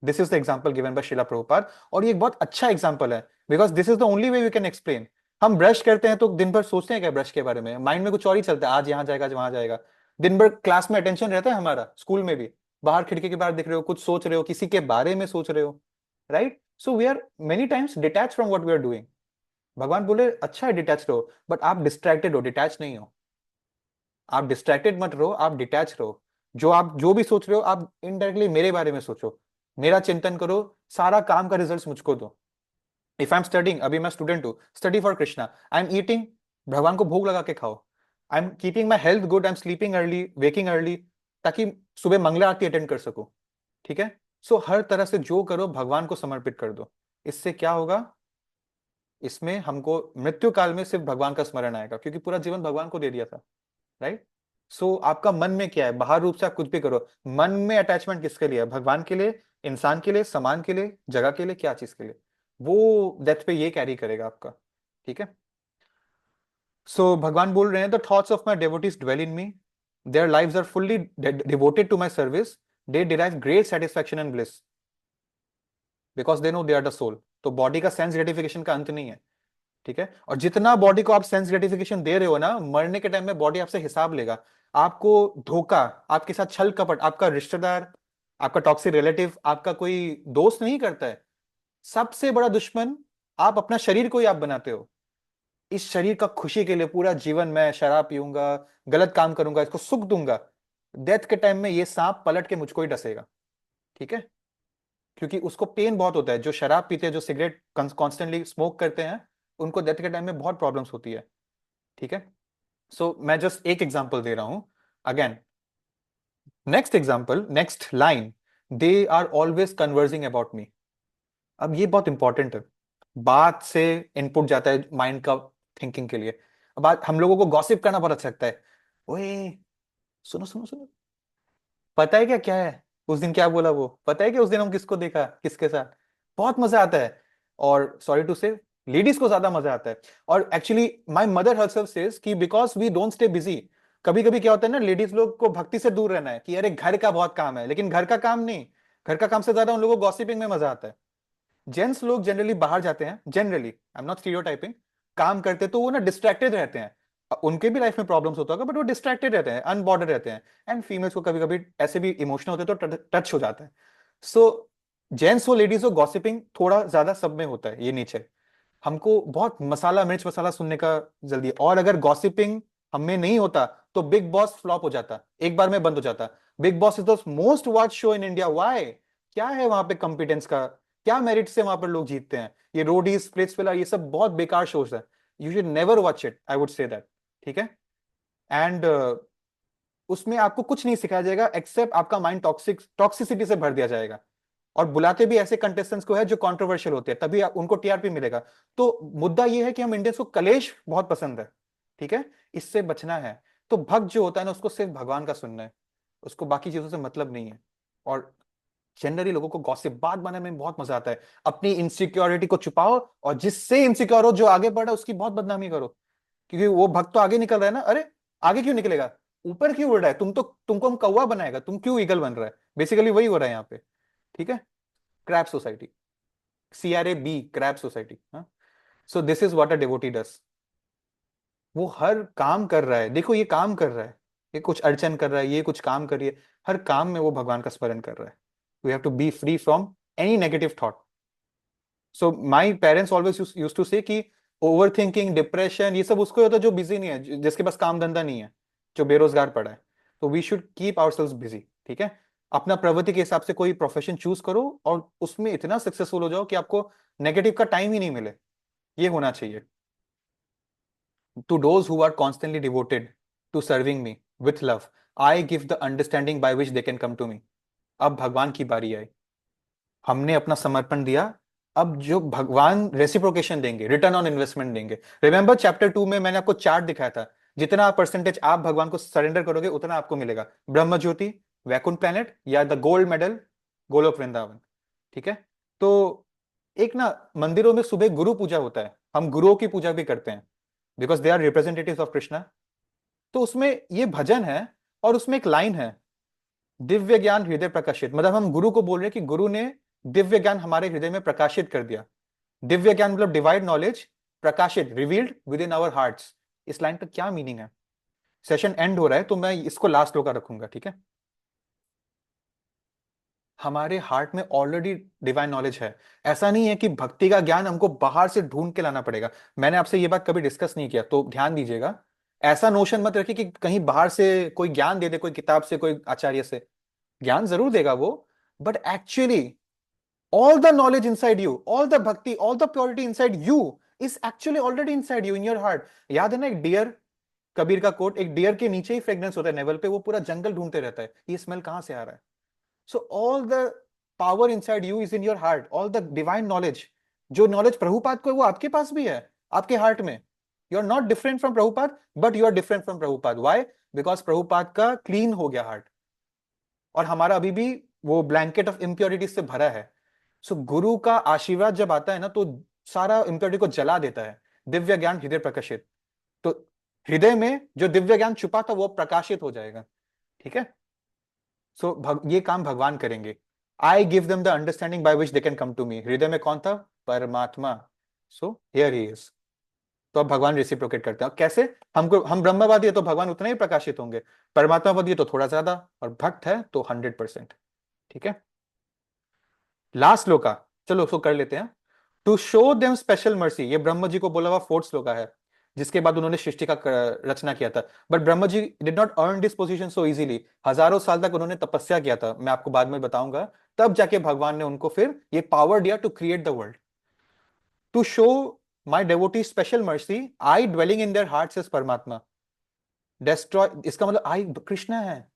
This is the example given by Srila Prabhupada, और ये एक बहुत अच्छा एग्जाम्पल है, because this is the only way we can explain. हम ब्रश करते हैं तो दिन भर सोचते हैं क्या ब्रश के बारे में? माइंड में कुछ और ही चलता है, आज यहाँ जाएगा आज वहां जाएगा। दिन भर क्लास में अटेंशन रहता है हमारा, स्कूल में भी, बाहर खिड़की के बाहर दिख रहे हो, कुछ सोच रहे हो, किसी के बारे में सोच रहे हो, right? So we are many times detach from what we are doing. भगवान बोले अच्छा है डिटैच रहो, बट आप डिस्ट्रैक्टेड हो, डिटैच नहीं हो। आप डिस्ट्रैक्टेड मत रहो, आप डिटैच रहो। जो आप जो भी सोच रहे हो, आप इनडायरेक्टली मेरे बारे में सोचो, मेरा चिंतन करो, सारा काम का रिजल्ट मुझको दो। इफ आई एम स्टडिंग, अभी मैं स्टूडेंट हूँ, study for Krishna, I am eating, भगवान को भोग लगा के खाओ। I am keeping my health good, I am sleeping early, waking early, ताकि सुबह मंगला आरती अटेंड कर सकूं, ठीक है। सो हर तरह से जो करो भगवान को समर्पित कर दो। इससे क्या होगा? इसमें हमको मृत्यु काल में सिर्फ भगवान का स्मरण आएगा, क्योंकि पूरा जीवन भगवान को दे दिया था, राइट? सो आपका मन में क्या है? बाहर रूप से आप कुछ भी करो, मन में अटैचमेंट किसके लिए है? भगवान के लिए, इंसान के लिए, समान के लिए, जगह के लिए, क्या चीज के लिए? वो डेथ पे ये कैरी करेगा आपका, ठीक है। सो भगवान बोल रहे हैं the thoughts of my devotees dwell in me, their lives are fully devoted to my service, they derive great satisfaction and bliss, because they know they are the soul. तो बॉडी का सेंस ग्रेटिफिकेशन का अंत नहीं है, ठीक है। और जितना बॉडी को आप सेंस ग्रेटिफिकेशन दे रहे हो ना, मरने के टाइम में बॉडी आपसे हिसाब लेगा। आपको धोखा, आपके साथ छल कपट, आपका रिश्तेदार, आपका टॉक्सिक रिलेटिव, आपका कोई दोस्त नहीं करता है। सबसे बड़ा दुश्मन आप अपना शरीर को ही आप बनाते हो। इस शरीर का खुशी के लिए पूरा जीवन मैं शराब पीऊंगा, गलत काम करूंगा, इसको सुख दूंगा। डेथ के टाइम में ये सांप पलट के मुझको ही डसेगा, ठीक है। क्योंकि उसको पेन बहुत होता है। जो शराब पीते हैं, जो सिगरेट कॉन्स्टेंटली स्मोक करते हैं, उनको डेथ के टाइम में बहुत प्रॉब्लम्स होती है, ठीक है। सो मैं जस्ट एक एग्जांपल दे रहा हूं again. Next example, next line, they are always conversing about me. अब ये बहुत इंपॉर्टेंट है, बात से इनपुट जाता है माइंड का थिंकिंग के लिए। अब हम लोगों को गॉसिप करना बहुत अच्छा लगता है। ओए, सुनो सुनो सुनो, पता है क्या क्या है उस दिन क्या बोला वो, पता है कि उस दिन हम किसको देखा, किसके साथ। बहुत मजा आता है। और सॉरी टू से, लेडीज को ज्यादा मजा आता है। और actually my mother herself says कि because we don't stay busy. कभी कभी क्या होता है ना, लेडीज लोग को भक्ति से दूर रहना है कि अरे घर का बहुत काम है, लेकिन घर का काम नहीं, घर का काम से ज्यादा उन लोगों को गॉसिपिंग में मजा आता है। जेंट्स लोग जनरली बाहर जाते हैं, generally I am not stereotyping, काम करते तो वो ना डिस्ट्रैक्टेड रहते हैं। उनके भी लाइफ में प्रॉब्लम्स होता होगा, बट वो डिस्ट्रैक्टेड रहते हैं, अनबॉर्डर रहते हैं। एंड फीमेल्स को कभी कभी ऐसे भी इमोशनल होते हैं तो टच हो जाता है। सो जेंट्स हो लेडीज हो, गॉसिपिंग थोड़ा ज्यादा सब में होता है, ये नेचर। हमको बहुत मसाला मिर्च मसाला सुनने का जल्दी है। और अगर गॉसिपिंग हमें नहीं होता तो बिग बॉस फ्लॉप हो जाता, एक बार में बंद हो जाता। Big boss is the most watch show in India, why? क्या है वहां पे कॉम्पिटेंस का, क्या मेरिट से वहां पर लोग जीतते हैं? ये रोडीज स्प्लिट्स विला ये सब बहुत बेकार शोज है। You should never watch it, I would say that. ठीक है। एंड उसमें आपको कुछ नहीं सिखाया जाएगा एक्सेप्ट आपका माइंड टॉक्सिसिटी से भर दिया जाएगा। और बुलाते भी ऐसे कंटेस्टेंट्स को है जो कंट्रोवर्शियल होते हैं, तभी उनको टीआरपी मिलेगा। तो मुद्दा ये है कि हम इंडियंस को कलेश बहुत पसंद है। ठीक है, इससे बचना है। तो भक्त जो होता है ना, उसको सिर्फ भगवान का सुनना है, उसको बाकी चीजों से मतलब नहीं है। और जनरली लोगों को गॉसिप बात बनाने में बहुत मजा आता है। अपनी इनसिक्योरिटी को छुपाओ, और जिससे इनसिक्योर हो, जो आगे बढ़ा, उसकी बहुत बदनामी करो। क्योंकि वो भक्त तो आगे निकल रहा है ना, अरे आगे क्यों निकलेगा, ऊपर क्यों उड़ रहा है, तुमको हम कौवा बनाएगा, तुम क्यों ईगल बन रहा है, बेसिकली वही हो रहा है यहाँ पे। ठीक है। Crab society, CRAB, crab society. So this is what a devotee does. वो हर काम कर रहा है, देखो ये काम कर रहा है, ये कुछ अर्चन कर रहा है, ये कुछ काम कर रही है, हर काम में वो भगवान का स्मरण कर रहा है। We have to be free from any negative thought. So my parents always use to say कि ओवर थिंकिंग, डिप्रेशन, ये सब उसको होता है जो बिजी नहीं है, जिसके पास काम धंधा नहीं है, जो बेरोजगार पड़ा है। तो we should keep ourselves busy. ठीक है। अपना प्रवृत्ति के हिसाब से कोई प्रोफेशन चूज करो, और उसमें इतना सक्सेसफुल हो जाओ कि आपको नेगेटिव का टाइम ही नहीं मिले। ये होना चाहिए। To those who are constantly devoted to serving me with love, I give the understanding by which they can come to me. अब भगवान की बारी आई, हमने अपना समर्पण दिया, अब जो भगवान रेसिप्रोकेशन देंगे, रिटर्न ऑन इन्वेस्टमेंट देंगे। रिमेंबर चैप्टर 2 में मैंने आपको चार्ट दिखाया था, जितना परसेंटेज आप भगवान को सरेंडर करोगे उतना आपको मिलेगा, ब्रह्म ज्योति, वैकुंठ प्लैनेट, या the gold medal, Golok Vrindavan. ठीक है। तो एक ना, मंदिरों में सुबह गुरु पूजा होता है, हम गुरुओं की पूजा भी करते हैं, because they are representative of Krishna. तो उसमें ये भजन है, और उसमें एक लाइन है, दिव्य ज्ञान हृदय प्रकाशित, मतलब हम गुरु को बोल रहे हैं कि गुरु ने दिव्य ज्ञान हमारे हृदय में प्रकाशित कर दिया। दिव्य ज्ञान मतलब डिवाइड नॉलेज, प्रकाशित, revealed within our hearts. इस लाइन का क्या मीनिंग है? सेशन एंड हो रहा है तो मैं इसको लास्ट होकर रखूंगा। ठीक है। हमारे हार्ट में ऑलरेडी डिवाइन नॉलेज है। ऐसा नहीं है कि भक्ति का ज्ञान हमको बाहर से ढूंढ के लाना पड़ेगा। मैंने आपसे ये बात कभी डिस्कस नहीं किया, तो ध्यान दीजिएगा। ऐसा नोशन मत रखिए कि कहीं बाहर से कोई ज्ञान दे दे, कोई किताब से, कोई आचार्य से। ज्ञान जरूर देगा वो, but actually all the knowledge inside you, all the bhakti, all the purity inside you is actually already inside you in your heart. याद है ना एक डियर, कबीर का कोट, एक डियर के नीचे ही फ्रेग्रेंस होता है नेवल पे, वो पूरा जंगल ढूंढते रहता है ये स्मेल कहां से आ रहा है। So all the power inside you is in your heart, all the divine knowledge. जो नॉलेज प्रभुपाद को है वो आपके पास भी है, आपके हार्ट में। You are not different from Prabhupada, but you are different from Prabhupada. Why? Because Prabhupada का क्लीन हो गया हार्ट, और हमारा अभी भी वो ब्लैंकेट ऑफ इम्प्योरिटी से भरा है। सो गुरु का आशीर्वाद जब आता है ना, तो सारा इम्प्योरिटी को जला देता है। दिव्य ज्ञान हृदय प्रकाशित, तो हृदय में जो दिव्य ज्ञान छुपा था वो प्रकाशित हो जाएगा। ठीक है। ये काम भगवान करेंगे। I give them the understanding by which they can come to me. हृदय में कौन था? परमात्मा। So here he is. तो अब भगवान रेसिप्रोकेट करते हैं। कैसे? हम ब्रह्मवादी है तो भगवान उतने ही प्रकाशित होंगे, परमात्मावादी है तो थोड़ा ज्यादा, और भक्त है तो 100%। ठीक है। लास्ट श्लोका, चलो उसको कर लेते हैं। To show them special mercy, ये ब्रह्म जी को बोला हुआ फोर्थ श्लोका है, जिसके बाद उन्होंने सृष्टि का रचना किया था। But Brahma ji did not earn this position so easily. हजारों साल तक उन्होंने तपस्या किया था, मैं आपको बाद में बताऊंगा। तब जाके भगवान ने उनको फिर ये पावर दिया to create the world. To show my devotee special mercy, I dwelling in their hearts as Paramatma. Destroy, इसका मतलब आई कृष्णा है,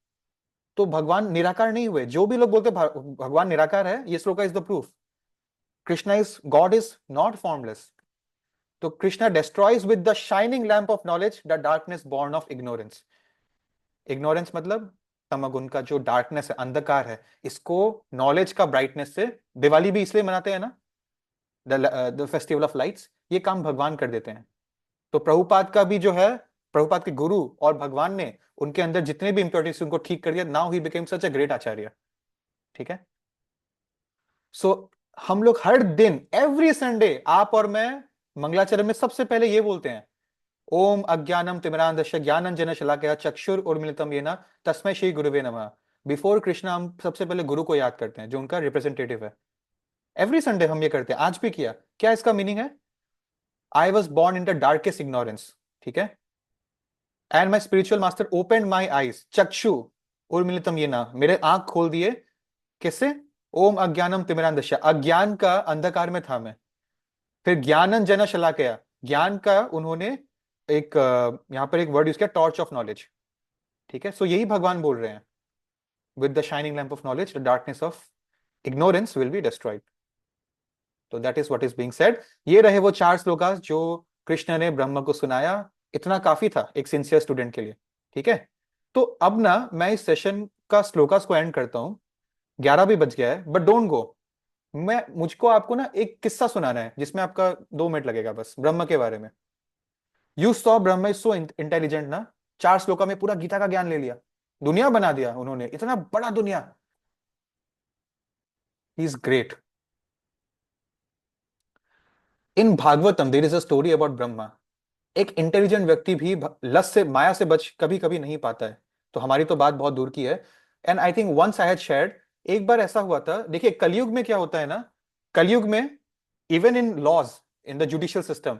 तो भगवान निराकार नहीं हुए। जो भी लोग बोलते भगवान निराकार है, ये shloka is the proof. Krishna is, God is not formless. तो Krishna destroys with the shining lamp of knowledge the darkness born of ignorance। Ignorance मतलब तमोगुण का जो डार्कनेस है, अंधकार है, इसको नॉलेज का ब्राइटनेस से, दिवाली भी इसलिए मनाते हैं ना, द फेस्टिवल ऑफ लाइट्स, ये काम भगवान कर देते हैं। तो प्रभुपाद का भी जो है, प्रभुपाद के गुरु और भगवान ने उनके अंदर जितने भी इंप्योरिटीज उनको ठीक कर दिया। Now he became such a great acharya. ठीक है। सो हम लोग हर दिन, एवरी संडे, आप और मैं मंगलाचरण में सबसे पहले ये बोलते हैं, ओम अज्ञानम तिमिरांधस्य ज्ञानंजन शलाकया चक्षुर उन्मीलितम येन तस्मै श्री गुरुवे नमः। बिफोर कृष्णा हम सबसे पहले गुरु को याद करते हैं, जो उनका रिप्रेजेंटेटिव है। एवरी संडे हम ये करते हैं, आज भी किया। क्या इसका मीनिंग है? I was born in the darkest ignorance. ठीक है। And my spiritual master open my eyes चक्षु उन्मीलितम येन, मेरे आंख खोल दिए। किससे? ओम अज्ञानम तिमिरांधस्य, अज्ञान का अंधकार में था मैं। फिर ज्ञानंजन शलाकया, ज्ञान का उन्होंने एक यहां पर एक वर्ड यूज किया, टॉर्च ऑफ नॉलेज। ठीक है। सो यही भगवान बोल रहे हैं, with the shining lamp of knowledge the darkness of ignorance will be destroyed. तो that is what is being said. ये रहे वो 4 श्लोकास जो कृष्ण ने ब्रह्म को सुनाया। इतना काफी था एक सिंसियर स्टूडेंट के लिए। ठीक है। तो अब ना मैं इस सेशन का श्लोकास को एंड करता हूं। 11 भी बज गया है, बट डोंट गो। मैं मुझको आपको ना एक किस्सा सुनाना है, जिसमें आपका 2 मिनट लगेगा बस, ब्रह्म के बारे में। You saw Brahma is so intelligent ना, 4 श्लोका में पूरा गीता का ज्ञान ले लिया, दुनिया बना दिया उन्होंने, इतना बड़ा दुनिया। He is great. In Bhagavatam there is a story about Brahma. एक इंटेलिजेंट व्यक्ति भी लस से, माया से बच कभी कभी नहीं पाता है। तो हमारी तो बात बहुत दूर की है। And I think once I had shared, एक बार ऐसा हुआ था। देखिए कलयुग में क्या होता है ना, कलयुग में even in laws, in the judicial system,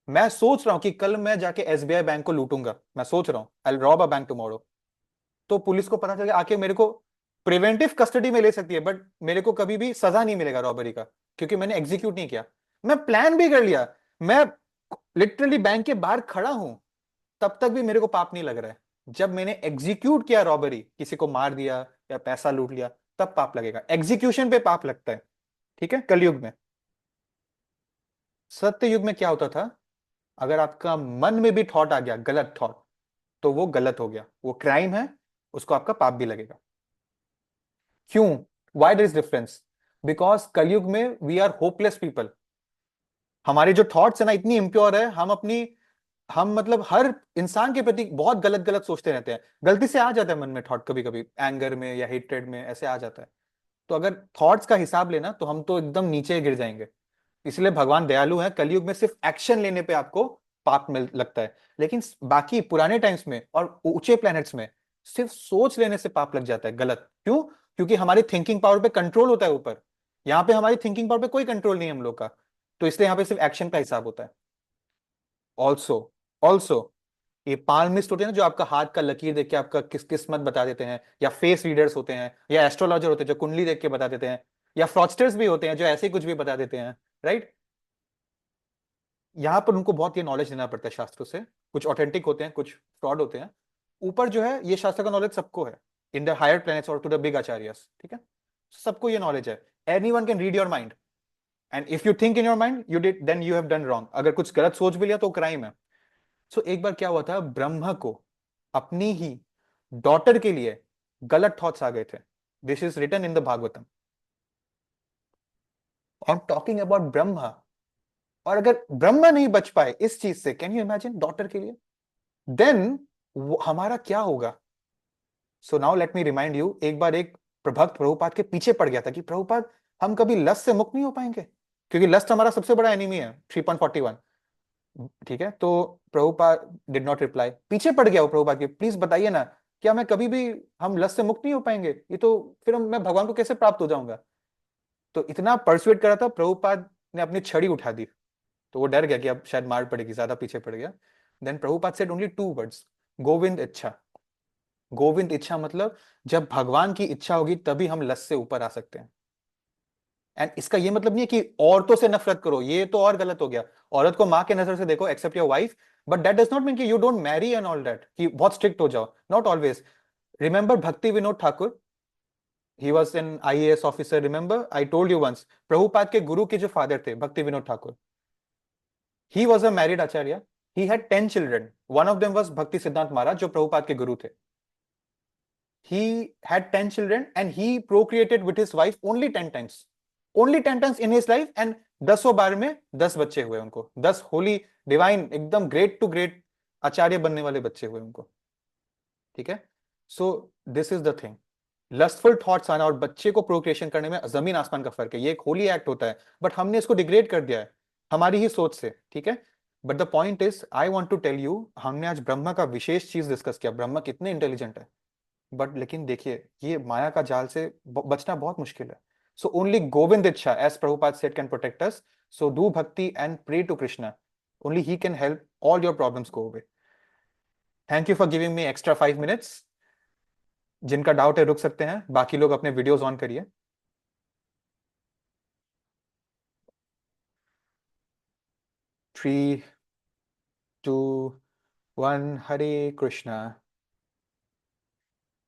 मैं सोच रहा हूं कि कल मैं जाके एसबीआई बैंक को लूटूंगा। मैं सोच रहा हूं आई रॉब अ बैंक टुमारो। तो पुलिस को पता चल गया, आके मेरे को प्रिवेंटिव कस्टडी में ले सकती है, बट मेरे को कभी भी सजा नहीं मिलेगा रॉबरी का, क्योंकि मैंने एग्जीक्यूट नहीं किया। मैं प्लान भी कर लिया, मैं लिटरली बैंक के बाहर खड़ा हूं, तब तक भी मेरे को पाप नहीं लग रहा है। जब मैंने एग्जीक्यूट किया रॉबरी, किसी को मार दिया या पैसा लूट लिया, तब पाप लगेगा। एग्जीक्यूशन पे पाप लगता है। ठीक है। कलयुग में। सत्य युग में क्या होता था, अगर आपका मन में भी थॉट आ गया गलत थॉट, तो वो गलत हो गया, वो क्राइम है, उसको आपका पाप भी लगेगा। क्यों? Why there is difference? Because Kalyug में वी आर होपलेस पीपल। हमारे जो थॉट्स है ना, इतनी इम्प्योर है, हम अपनी, हम मतलब हर इंसान के प्रति बहुत गलत गलत सोचते रहते हैं। गलती से आ जाता है मन में थॉट, कभी कभी एंगर में या हेट्रेड में ऐसे आ जाता है। तो अगर थॉट्स का हिसाब लेना, तो हम तो एकदम नीचे गिर जाएंगे। इसलिए भगवान दयालु है, कलयुग में सिर्फ एक्शन लेने पे आपको पाप मिल लगता है। लेकिन बाकी पुराने टाइम्स में और ऊंचे प्लैनेट्स में सिर्फ सोच लेने से पाप लग जाता है गलत। क्यों? क्योंकि हमारी थिंकिंग पावर पे कंट्रोल होता है ऊपर। यहाँ पे हमारी थिंकिंग पावर पे कोई कंट्रोल नहीं है हम लोग का। तो इसलिए यहाँ पे सिर्फ एक्शन का हिसाब होता है। ऑल्सो, ऑल्सो, ये पाल्मिस्ट होते हैं ना, जो आपका हाथ का लकीर देख के आपका किस्मत बता देते हैं, या फेस रीडर्स होते हैं, या एस्ट्रोलॉजर होते हैं जो कुंडली देख के बता देते हैं, या फ्रॉडस्टर्स भी होते हैं जो ऐसे ही कुछ भी बता देते हैं। राइट। यहाँ पर उनको बहुत ये नॉलेज लेना पड़ता है शास्त्रों से। कुछ ऑथेंटिक होते हैं, कुछ फ्रॉड होते हैं। ऊपर जो है ये शास्त्र का नॉलेज सबको है, इन द हायर प्लैनेट्स और टू द बिग आचार्यस। ठीक है। सबको ये नॉलेज है। Anyone can read your mind, and if you think in your mind you did, then you have done wrong. अगर कुछ गलत सोच भी लिया तो क्राइम है। सो एक बार क्या हुआ था, ब्रह्मा को अपनी ही डॉटर के लिए गलत थॉट्स आ गए थे। This is written in the Bhagavatam. I am talking about Brahma. और अगर ब्रह्मा नहीं बच पाए इस चीज से, कैन यू इमेजिन डॉटर के लिए, देन हमारा क्या होगा? So now let me remind you, एक बार एक प्रभक्त प्रभुपाद के पीछे पड़ गया था कि प्रभुपाद हम कभी लस्ट से मुक्त नहीं हो पाएंगे, क्योंकि लस्ट हमारा सबसे बड़ा एनिमी है, 3.41। ठीक है। तो प्रभुपाद डिड नॉट रिप्लाई, पीछे पड़ गया वो प्रभुपाद के, प्लीज बताइए ना, क्या मैं कभी भी, हम लस्ट से मुक्त नहीं हो पाएंगे, ये तो फिर मैं भगवान को कैसे प्राप्त हो जाऊंगा? तो इतना परसुएट करा था, प्रभुपाद ने अपनी छड़ी उठा दी। तो वो डर गया कि अब शायद मार पड़ेगी, ज्यादा पीछे पड़ गया। Then Prabhupada said only 2 words, Govind ichha. Govind इच्छा मतलब जब भगवान की इच्छा होगी तभी हम लस से ऊपर आ सकते हैं। एंड इसका ये मतलब नहीं है कि औरतों से नफरत करो, ये तो और गलत हो गया। औरत को माँ के नजर से देखो, except your wife, but that does not mean कि you don't marry and all that, कि बहुत स्ट्रिक्ट हो जाओ, नॉट ऑलवेज। रिमेंबर भक्ति Vinod Thakur, he was an IAS officer, remember I told you once, Prabhupada के गुरु के जो फादर थे भक्ति Vinod Thakur, he was a married acharya, he had 10 children, one of them was Bhakti Siddhant Maharaj जो प्रभुपाद के गुरु थे। He had 10 children and he procreated with his wife only 10 times, only 10 times in his life, and 10 बार में 10 बच्चे हुए उनको, 10 Holi divine एकदम great to great आचार्य बनने वाले बच्चे हुए उनको, ठीक है। So this is the thing, lustful thoughts आना और बच्चे को प्रोक्रिएशन करने में जमीन आसमान का फर्क है। ये एक होली एक्ट होता है, बट हमने इसको डिग्रेड कर दिया है हमारी ही सोच से, ठीक है। But the point is, I want to tell you, हमने आज ब्रह्मा का विशेष चीज डिस्कस किया, ब्रह्मा कितने इंटेलिजेंट है, बट लेकिन देखिए ये माया का जाल से बचना बहुत मुश्किल है। सो only Govind iccha, as Prabhupada said, can protect us. So do bhakti and pray to Krishna, only he can help all your problems go away. Thank you for giving me extra 5 minutes. जिनका डाउट है रुक सकते हैं, बाकी लोग अपने वीडियोस ऑन करिए। 3, 2, 1, हरे कृष्णा।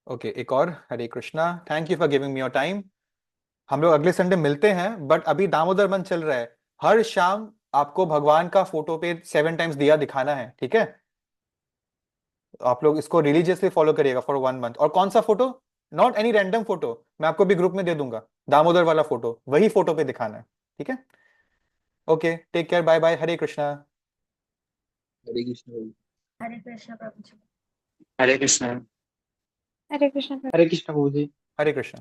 ओके, एक और Hare Krishna. Thank you for giving me your time. हम लोग अगले संडे मिलते हैं, बट अभी दामोदर मंथ चल रहा है, हर शाम आपको भगवान का फोटो पे 7 टाइम्स दिया दिखाना है, ठीक है। आप लोग इसको रिलीजियसली फॉलो करिएगा फॉर 1 मंथ। और कौन सा photo? Not any random photo, मैं आपको भी ग्रुप में दे दूंगा, दामोदर वाला फोटो, वही फोटो पे दिखाना है, ठीक है। Okay, take care, bye bye, Hare Krishna. Hare Krishna prabhu. Hare Krishna prabhu ji. Hare Krishna. Hare Krishna Hare Krishna prabhu ji. Hare Krishna.